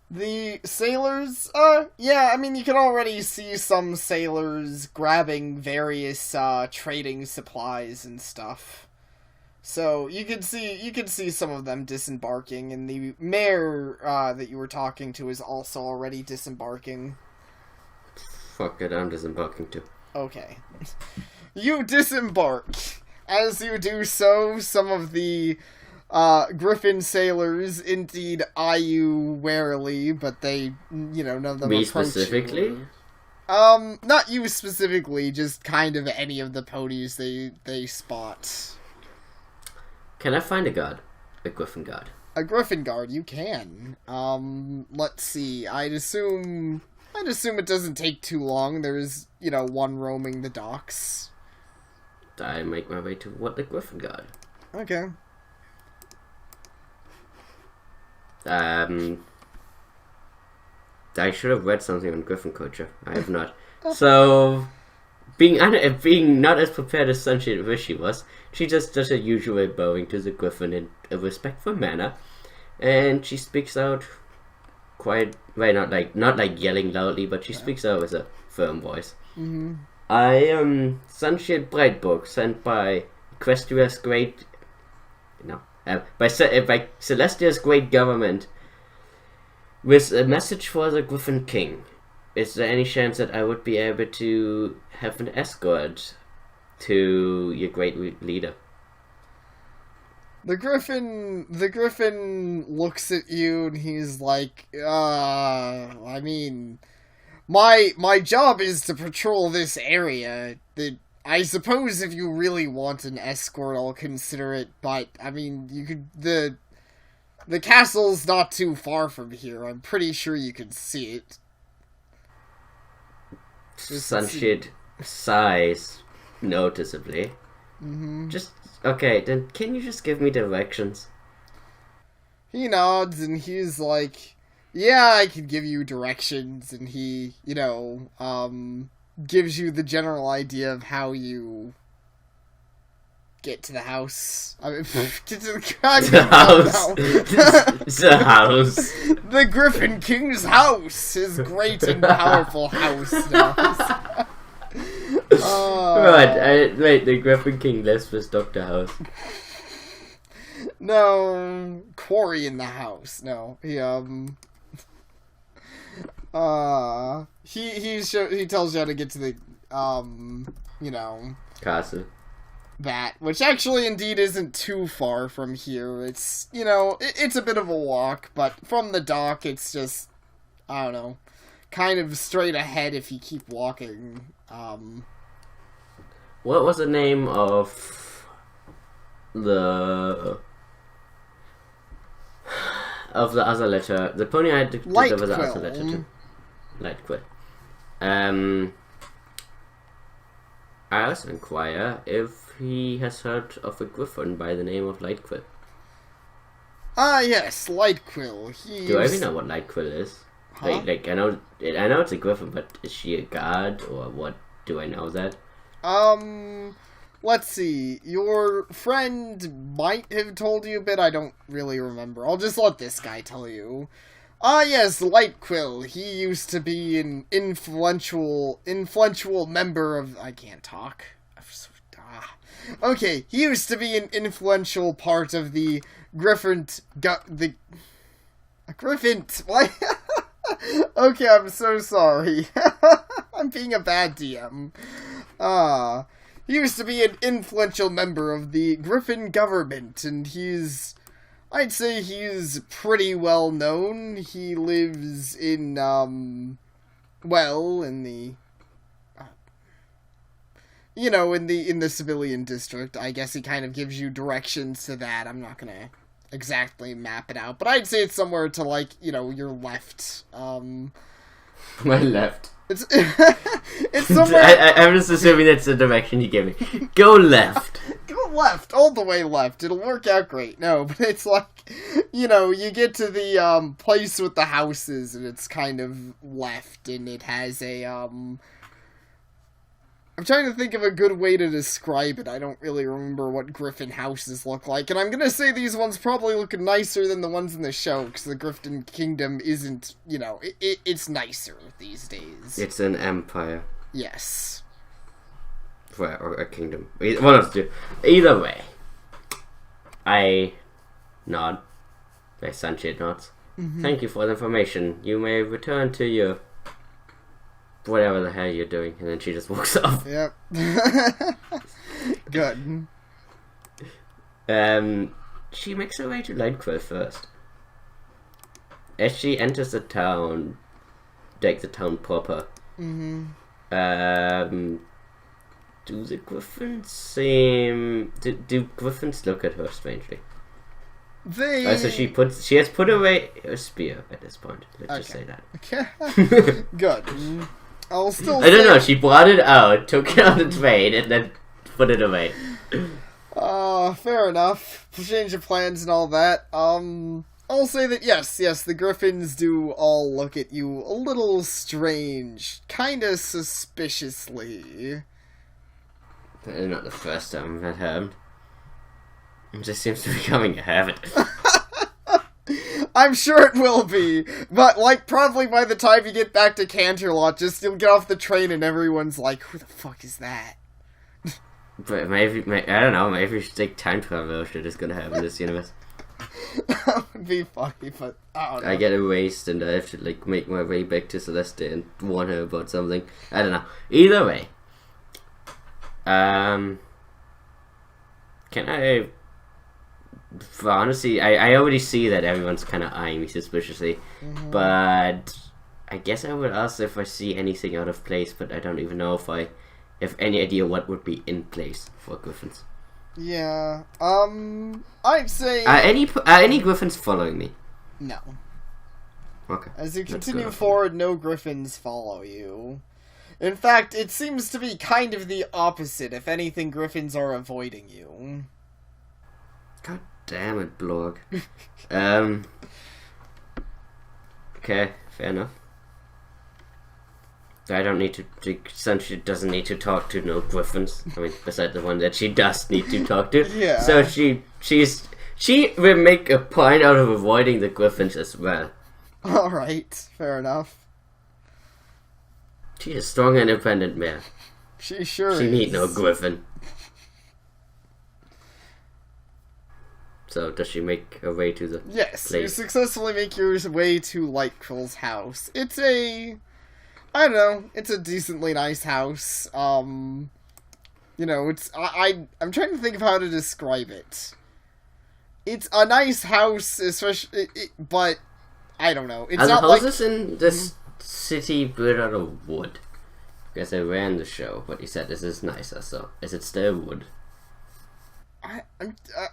The sailors, yeah, I mean, you can already see some sailors grabbing various, trading supplies and stuff. So, you could see some of them disembarking, and the mayor, that you were talking to is also already disembarking. Fuck it, I'm disembarking too. Okay. You disembark. As you do so, some of the, Griffin sailors indeed eye you warily, but they, none of them Me approach specifically? you. Not you specifically, just kind of any of the ponies they spot. Can I find a guard? A Griffin guard? A Griffin guard, you can. Let's see, I'd assume it doesn't take too long. There's, one roaming the docks. I make my way to the Griffin guard. Okay. I should have read something on Griffin culture. I have not. So, being not as prepared as Sunshield wish she was, she just does her usual bowing to the Griffin in a respectful manner, and she speaks out quiet, right? Not like yelling loudly, but she speaks out with a firm voice. Mm-hmm. I am Sunshield Brightbook, sent by Equestria's great, by Celestia's great government, with a message for the Griffin King. Is there any chance that I would be able to have an escort to your great leader? The Griffin looks at you and he's like, I mean, my job is to patrol this area. I suppose if you really want an escort, I'll consider it, but, I mean, you could, the castle's not too far from here. I'm pretty sure you could see it. Sunshield sighs noticeably. Mm-hmm. Okay, then can you just give me directions? He nods and he's like, yeah, I can give you directions, and he, gives you the general idea of how you get to the house. I mean, get to the house. The house. The Griffin King's house. His great and powerful house. Right, the Griffin King lives with Dr. House. No, quarry in the house. No, he tells you how to get to the Castle. that, which actually indeed isn't too far from here. It's, it's a bit of a walk, but from the dock it's just, I don't know, kind of straight ahead if you keep walking. What was the name of the other letter? The pony I had to deliver the other letter to. Lightquill. I also inquire if he has heard of a Griffin by the name of Lightquill. Ah, yes, Lightquill. Do I even know what Lightquill is? Huh? Like I know it's a Griffin, but is she a god or what? Do I know that? Let's see. Your friend might have told you a bit. I don't really remember. I'll just let this guy tell you. Ah, yes, Lightquill. He used to be an influential member of... I can't talk. Okay, he used to be an influential part of the Griffon... Griffon... What? Okay, I'm so sorry. I'm being a bad DM. He used to be an influential member of the Griffon government, and I'd say he's pretty well known. He lives in, in the... in the civilian district. I guess he kind of gives you directions to that. I'm not gonna exactly map it out, but I'd say it's somewhere to, your left. My left. It's somewhere... I'm just assuming that's the direction you give me. Go left. Go left, all the way left. It'll work out great. No, but it's you get to the place with the houses, and it's kind of left, and it has a I'm trying to think of a good way to describe it. I don't really remember what Griffon houses look like, and I'm gonna say these ones probably look nicer than the ones in the show, because the Griffon Kingdom isn't, it's nicer these days. It's an empire. Yes. Or a kingdom. One of the two. Either way, I nod. My Sunshield nods. Mm-hmm. Thank you for the information. You may return to your... whatever the hell you're doing, and then she just walks off. Yep. Good. She makes her way to Lightquill first. As she enters the town, like the town proper, do the Griffins seem... Do Griffins look at her strangely? They... so she has put away her spear at this point. Let's just say that. Okay. Good. I'll still I don't know, she brought it out, took it on the train, and then put it away. Fair enough. Change of plans and all that. I'll say that yes, the Griffins do all look at you a little strange. Kinda suspiciously. That is not the first time that happened. It just seems to be becoming a habit. I'm sure it will be, but, probably by the time you get back to Canterlot, you'll get off the train and everyone's like, who the fuck is that? But maybe I don't know, maybe time travel shit is gonna happen in this universe. That would be funny, but I don't know. I get erased and I have to, make my way back to Celestia and warn her about something. I don't know. Either way. Can I... Honestly, I already see that everyone's kind of eyeing me suspiciously, but I guess I would ask if I see anything out of place, but I don't even know if I have any idea what would be in place for Griffins. Yeah, I'd say... Are any Griffins following me? No. Okay. As you continue forward, no Griffins follow you. In fact, it seems to be kind of the opposite. If anything, Griffins are avoiding you. God damn it, Blorg. Okay, fair enough. I don't need to... Sunshield doesn't need to talk to no Griffins. I mean, besides the one that she does need to talk to. Yeah. So she will make a point out of avoiding the Griffins as well. Alright, fair enough. She's a strong, independent man. She sure is. She need no Griffin. So, does she make her way to the Yes, place? you successfully make your way to Lightquill's house. It's a... I don't know, it's a decently nice house. I'm trying to think of how to describe it. It's a nice house, especially... but, I don't know. It's Are not the like... houses in this city built out of wood? Because I ran the show, but you said this is nicer, so is it still wood?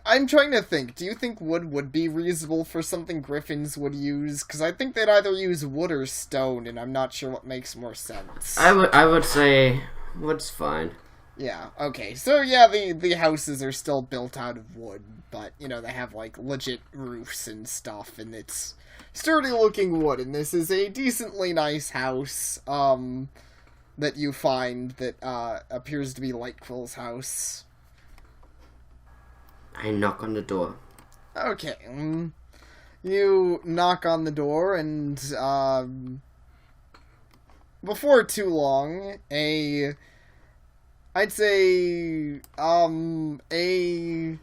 I'm trying to think. Do you think wood would be reasonable for something Griffins would use? Because I think they'd either use wood or stone, and I'm not sure what makes more sense. I would say wood's fine. Yeah, okay. So, yeah, the houses are still built out of wood, but, they have, legit roofs and stuff, and it's sturdy-looking wood, and this is a decently nice house, that you find that, appears to be Lightquill's house. I knock on the door. Okay. You knock on the door, and, before too long, I'd say, a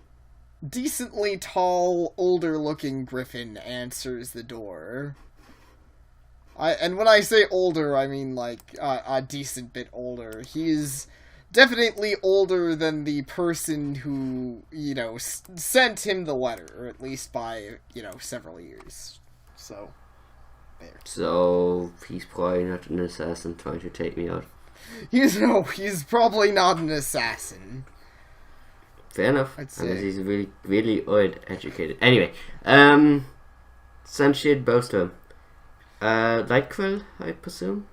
decently tall, older-looking Griffin answers the door. And when I say older, I mean, like, a decent bit older. He's definitely older than the person who, sent him the letter, or at least by, several years. So, there. So, he's probably not an assassin trying to take me out. He's probably not an assassin. Fair enough. I'd say. Unless he's really, really old educated. Anyway, Sunshield Brightbook. Lightquill, I presume?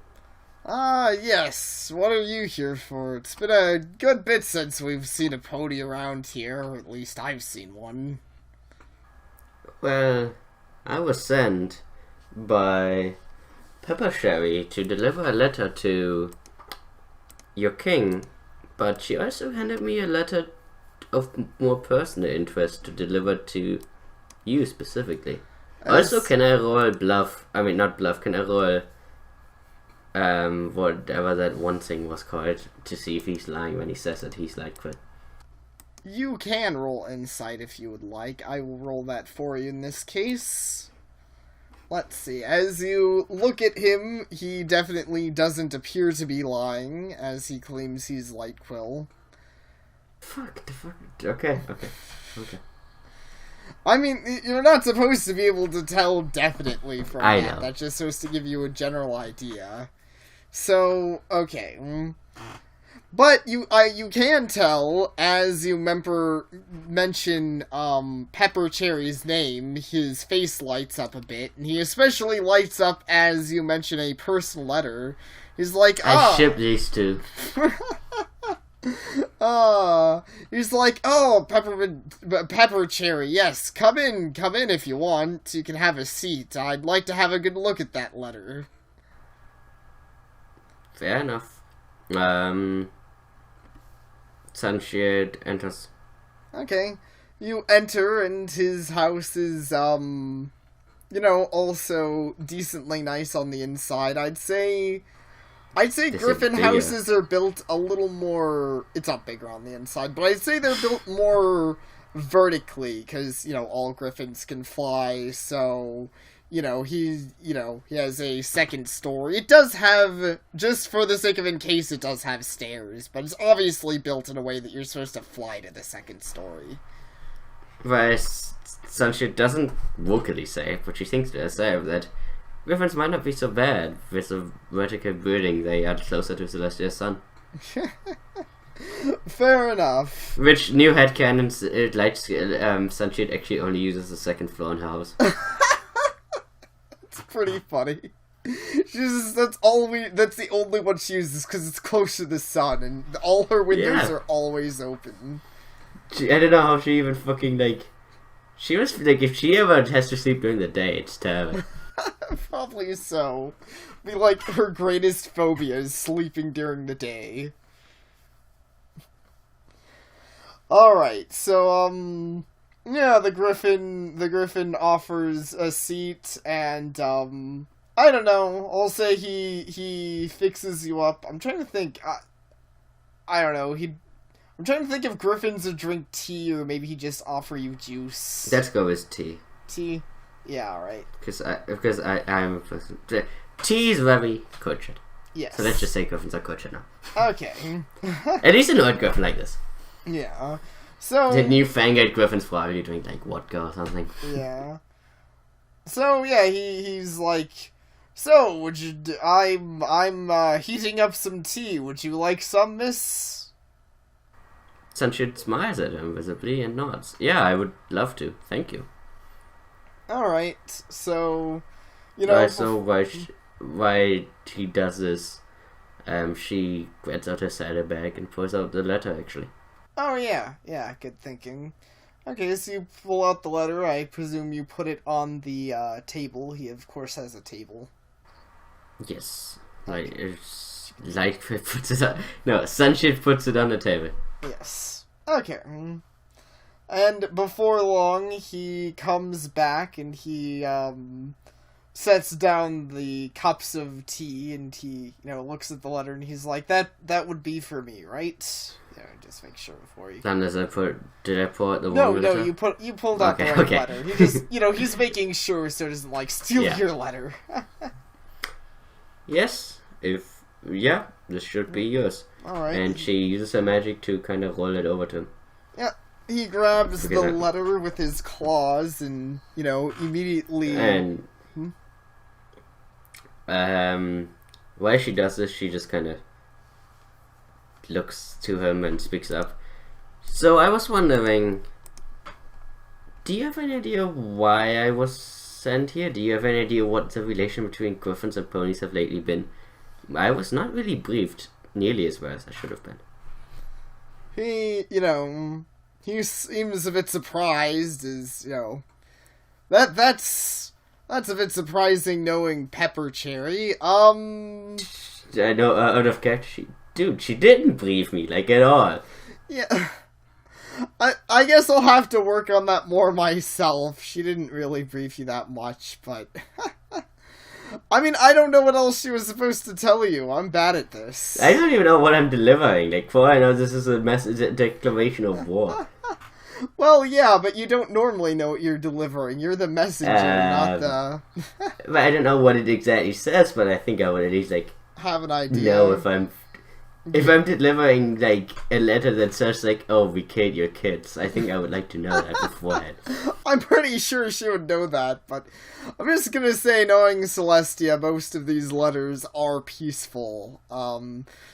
Yes. What are you here for? It's been a good bit since we've seen a pony around here, or at least I've seen one. Well, I was sent by Pepper Sherry to deliver a letter to your king, but she also handed me a letter of more personal interest to deliver to you specifically. Also, can I roll bluff? I mean, not bluff. Can I roll whatever that one thing was called to see if he's lying when he says that he's Lightquill? You can roll insight if you would like. I will roll that for you in this case. Let's see. As you look at him, he definitely doesn't appear to be lying, as he claims he's Lightquill. Fuck. Okay. I mean, you're not supposed to be able to tell definitely from I that. know. That's just supposed to give you a general idea. So, okay. But you can tell, as you mention Pepper Cherry's name, his face lights up a bit, and he especially lights up as you mention a personal letter. He's like, I ship these two. He's like, Pepper Cherry, yes, come in if you want. You can have a seat. I'd like to have a good look at that letter. Fair enough. Sunshield enters. Okay. You enter, and his house is, also decently nice on the inside. I'd say Griffon houses are built a little more... It's not bigger on the inside, but I'd say they're built more vertically, because, all Griffons can fly, so, he has a second story. It does have, just for the sake of in case, it does have stairs, but it's obviously built in a way that you're supposed to fly to the second story. Well, Sunshield doesn't vocally say, but she thinks to herself that Griffins might not be so bad. With the vertical building, they are closer to Celestia's sun. Fair enoff. Which new headcanon Sunshield actually only uses the second floor in her house. It's pretty funny. That's the only one she uses because it's close to the sun and all her windows are always open. I don't know how she even fucking she was if she ever has to sleep during the day, it's terrible. Probably so. Be like her greatest phobia is sleeping during the day. Alright, so the Griffin offers a seat and I don't know, I'll say he fixes you up. I'm trying to think I don't know, I'm trying to think if Griffins would drink tea or maybe he'd just offer you juice. Let's go with tea. Tea? Yeah, alright. Because I'm a person. Tea is very cultured. Yes. So let's just say Griffins are cultured now. Okay. At least an old Griffin like this. Yeah. So the newfangled Griffins probably drink vodka or something. Yeah. So yeah, he's like, so would you? I'm heating up some tea. Would you like some, miss? Sunshield smiles at him visibly and nods. Yeah, I would love to. Thank you. Alright, so, So why he does this, she gets out her saddlebag and pulls out the letter, actually. Oh, yeah, good thinking. Okay, so you pull out the letter, I presume you put it on the, table. He, of course, has a table. Yes. Sunshield puts it on the table. Yes. Okay. And before long, he comes back and he sets down the cups of tea and he, looks at the letter and he's like, that would be for me, right? Yeah, just make sure before you... And did I pull out the No, one letter? you pulled out the right letter. He just, he's making sure so it doesn't, steal your letter. yes, this should be yours. Alright. And she uses her magic to kind of roll it over to him. Yeah, he grabs the letter with his claws and, immediately... And, while she does this, she just kind of looks to him and speaks up. So I was wondering, do you have any idea why I was sent here? Do you have any idea what the relation between griffins and ponies have lately been? I was not really briefed nearly as well as I should have been. He seems a bit surprised, that's a bit surprising knowing Pepper Cherry. I know, out of character, she didn't brief me, at all. Yeah. I guess I'll have to work on that more myself. She didn't really brief you that much, but... I mean, I don't know what else she was supposed to tell you. I'm bad at this. I don't even know what I'm delivering. For all I know, this is a declaration of war. Well, yeah, but you don't normally know what you're delivering. You're the messenger, not the... But I don't know what it exactly says, but I think I would at least, have an idea. Know if I'm delivering, a letter that says, oh, we killed your kids, I think I would like to know that beforehand. I'm pretty sure she would know that, but I'm just gonna say, knowing Celestia, most of these letters are peaceful.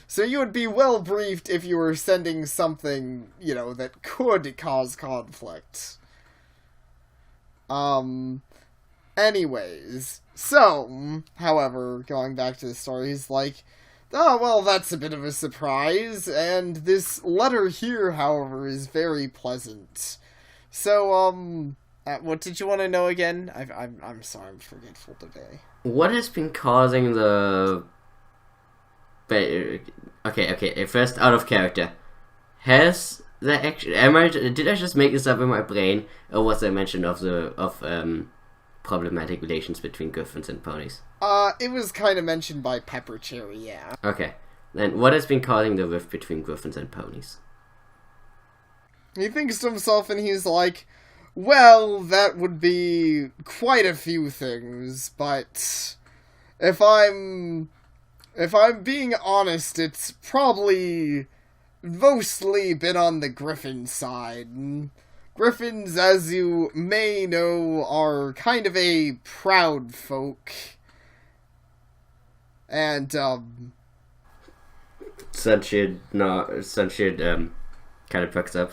So you would be well briefed if you were sending something, that could cause conflict. Anyways, so, however, going back to the story, he's like, oh, well, that's a bit of a surprise, and this letter here, however, is very pleasant. So, what did you want to know again? I'm sorry, I'm forgetful today. What has been causing the... Okay, first, out of character. Has the action... Did I just make this up in my brain, or was there mention of problematic relations between griffins and ponies? It was kind of mentioned by Pepper Cherry, yeah. Okay. Then what has been causing the rift between griffins and ponies? He thinks to himself and he's like, well, that would be quite a few things, but if I'm being honest, it's probably mostly been on the griffin side. Griffins, as you may know, are kind of a proud folk. And, Sunshield kind of perks up.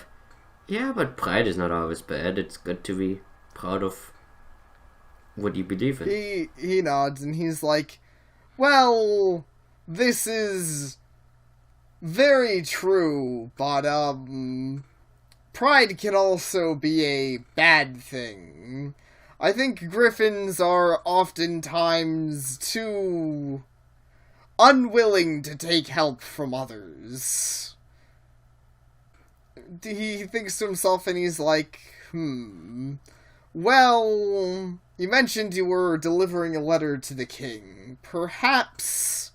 Yeah, but pride is not always bad. It's good to be proud of what you believe in. He nods and he's like, well, this is very true, but, pride can also be a bad thing. I think griffins are oftentimes too unwilling to take help from others. He thinks to himself and he's like, well, you mentioned you were delivering a letter to the king. Perhaps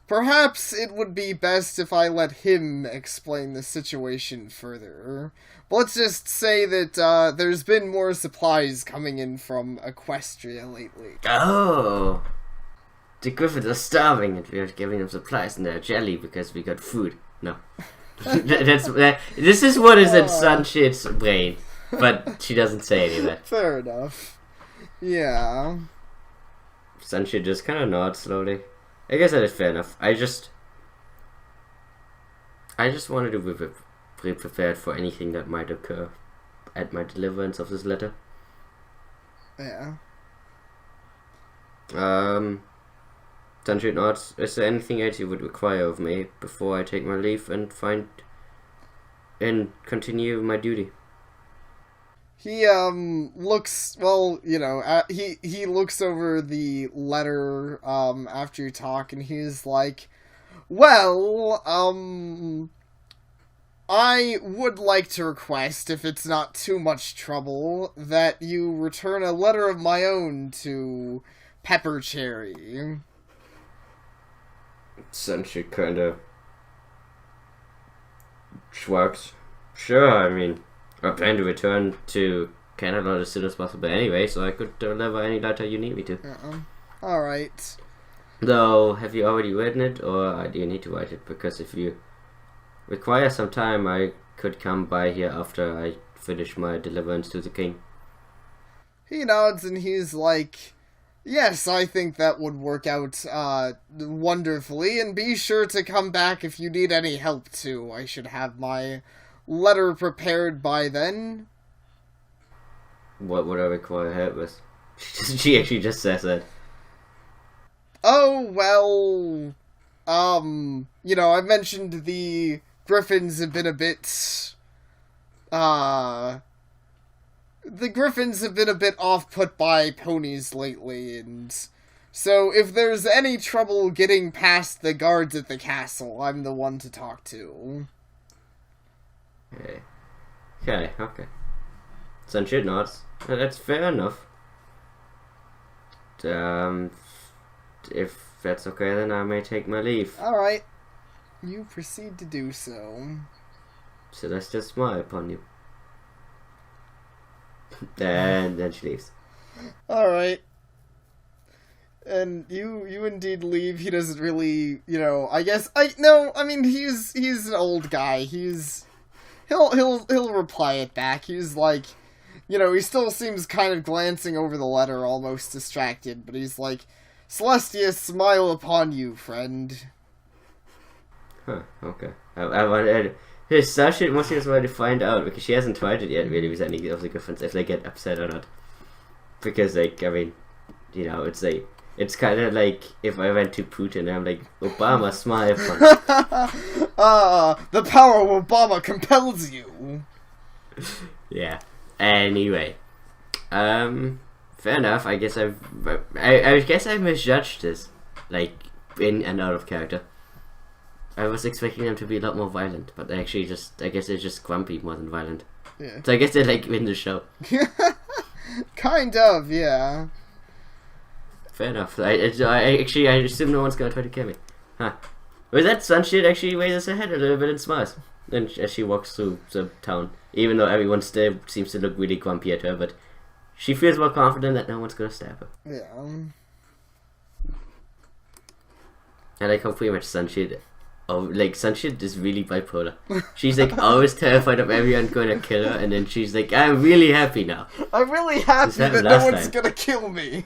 it would be best if I let him explain the situation further. But let's just say that there's been more supplies coming in from Equestria lately. Oh! The griffins are starving and we are giving them supplies and they're jelly because we got food. No. This is what is in Sunshield's brain. But she doesn't say any of that. Fair enough. Yeah. Sunshield just kind of nods slowly. I guess that is fair enough. I just wanted to be prepared for anything that might occur at my deliverance of this letter. Yeah. Sunshield nods. Is there anything else you would require of me before I take my leave and continue my duty? He looks, well, he looks over the letter after you talk and he's like, well, I would like to request, if it's not too much trouble, that you return a letter of my own to Pepper Cherry. Sunshield kind of shrugs. Sure, I mean, I plan to return to Canada as soon as possible anyway, so I could deliver any letter you need me to. Alright. Though, have you already written it, or do you need to write it? Because if you require some time, I could come by here after I finish my deliverance to the king. He nods and he's like, yes, I think that would work out wonderfully, and be sure to come back if you need any help too. I should have my letter prepared by then. What would I require help with? She actually just says that. Oh, well, I mentioned the Griffins have been a bit, the Griffins have been a bit off-put by ponies lately, and so if there's any trouble getting past the guards at the castle, I'm the one to talk to. Okay. Sunshield nods. That's fair enough. If that's okay, then I may take my leave. Alright. You proceed to do so. Celestia smile upon you. And then she leaves. Alright. And you indeed leave. He doesn't really, he's an old guy. He'll reply it back. He's like, he still seems kind of glancing over the letter, almost distracted, but he's like, Celestia, smile upon you, friend. Huh, okay. I wanted... Sunshield wants to find out, because she hasn't tried it yet, really, with any of the Griffins, if they get upset or not. Because, it's kind of like if I went to Putin and I'm like, Obama, smile upon you. The power of Obama compels you. Yeah. Anyway. Fair enough. I guess I misjudged this, like, in and out of character. I was expecting them to be a lot more violent, but they actually I guess they're just grumpy more than violent. Yeah. So I guess they're like in the show. Kind of, yeah. Fair enough. I assume no one's gonna try to kill me. Huh. Was that Sunshield actually raises her head a little bit and smiles. Then as she walks through the town, even though everyone still seems to look really grumpy at her, but she feels more confident that no one's gonna stab her. Yeah. I like how pretty much Sunshield is really bipolar. She's like always terrified of everyone going to kill her, and then she's like, I'm really happy now. I'm really happy that no one's gonna kill me.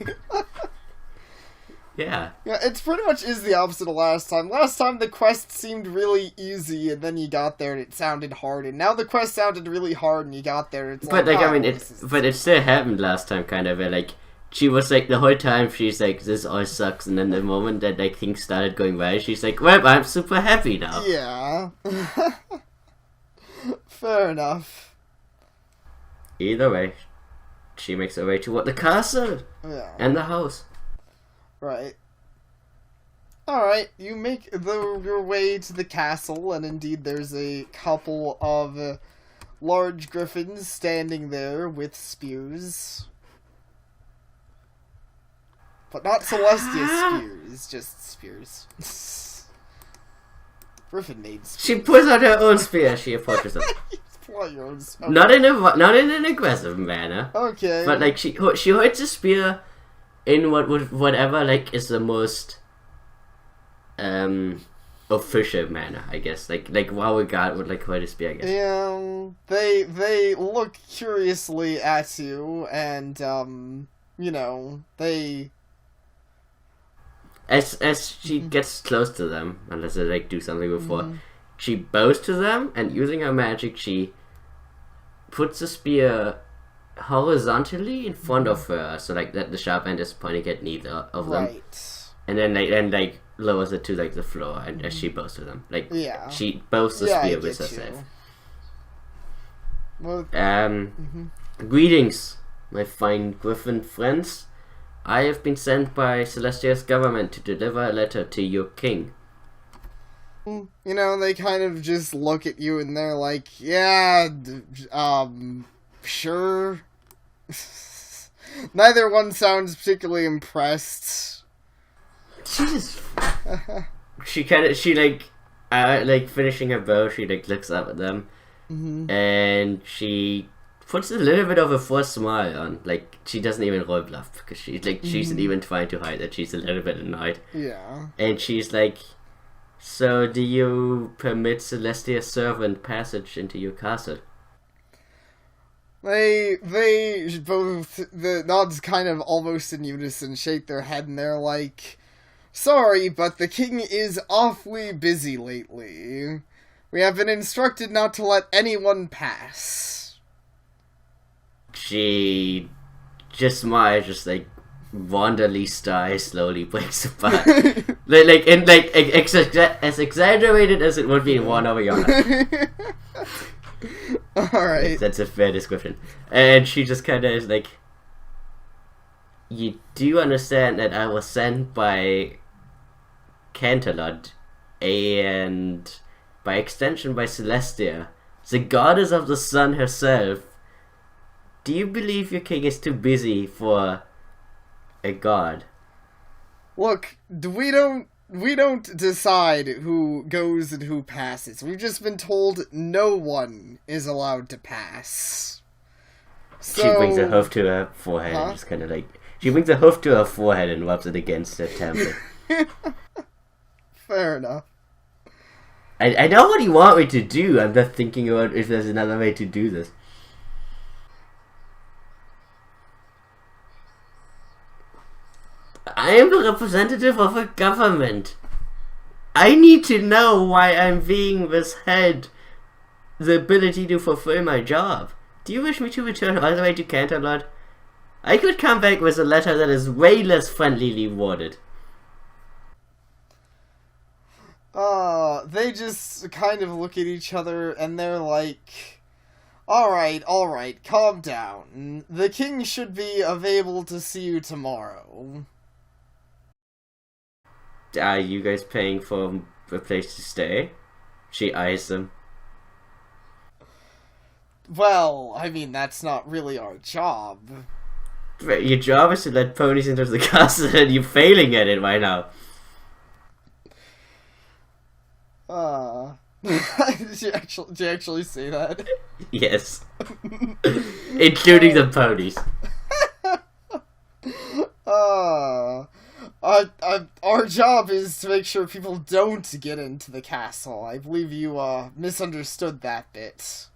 Yeah. Yeah, it's pretty much is the opposite of last time. Last time the quest seemed really easy, and then you got there and it sounded hard, and now the quest sounded really hard and you got there and it's but it still happened last time, kind of, where like she was like the whole time she's like, this all sucks, and then the moment that like things started going well, she's like, well, I'm super happy now. Yeah. Fair enough. Either way, she makes her way toward the castle. Yeah. And the house. Right. Alright, you make your way to the castle, and indeed there's a couple of large griffins standing there with spears. But not Celestia spears, just spears. Griffin made spears. She pulls out her own spear, she approaches them. Your own spear. Not in an aggressive manner. Okay. But like she holds a spear in whatever like is the most official manner, I guess. Like WoW God would like hold a spear, I guess. Yeah, they look curiously at you, and they. As she gets close to them, unless they like do something before, she bows to them, and using her magic, she puts the spear horizontally in front of her, so like that the sharp end is pointing at neither of them. Right. And then lowers it to like the floor, and as she bows to them, she bows the spear with herself. Well, Greetings, my fine Griffin friends. I have been sent by Celestia's government to deliver a letter to your king. They kind of just look at you and they're like, yeah, sure. Neither one sounds particularly impressed. Jesus. She finishing her bow, she looks up at them, and she puts a little bit of a forced smile on. Like, she doesn't even roll bluff because she's not even trying to hide that she's a little bit annoyed. Yeah. And she's like, so do you permit Celestia's servant passage into your castle? They both, the nods kind of almost in unison, shake their head and they're like, sorry, but the king is awfully busy lately. We have been instructed not to let anyone pass. She just smiles, just like Wanderly Sty slowly breaks apart. As exaggerated as it would be in Wonder Yana. Alright. That's a fair description. And she just kind of is like, you do understand that I was sent by Canterlot and by extension by Celestia, the goddess of the sun herself. Do you believe your king is too busy for a god? Look, we don't decide who goes and who passes. We've just been told no one is allowed to pass. So, she brings her hoof to her forehead and just kind of like... She brings her hoof to her forehead and rubs it against her temple. Fair enough. I know what you want me to do. I'm just thinking about if there's another way to do this. I am the representative of a government. I need to know why I'm being withheld the ability to fulfill my job. Do you wish me to return all the way to Canterlot? I could come back with a letter that is way less friendlyly worded. They just kind of look at each other and they're like, alright, calm down. The king should be available to see you tomorrow. Are you guys paying for a place to stay? She eyes them. Well, I mean, that's not really our job. Your job is to let ponies into the castle and you're failing at it right now. Did you actually say that? Yes. Including the ponies. Our job is to make sure people don't get into the castle. I believe you, misunderstood that bit.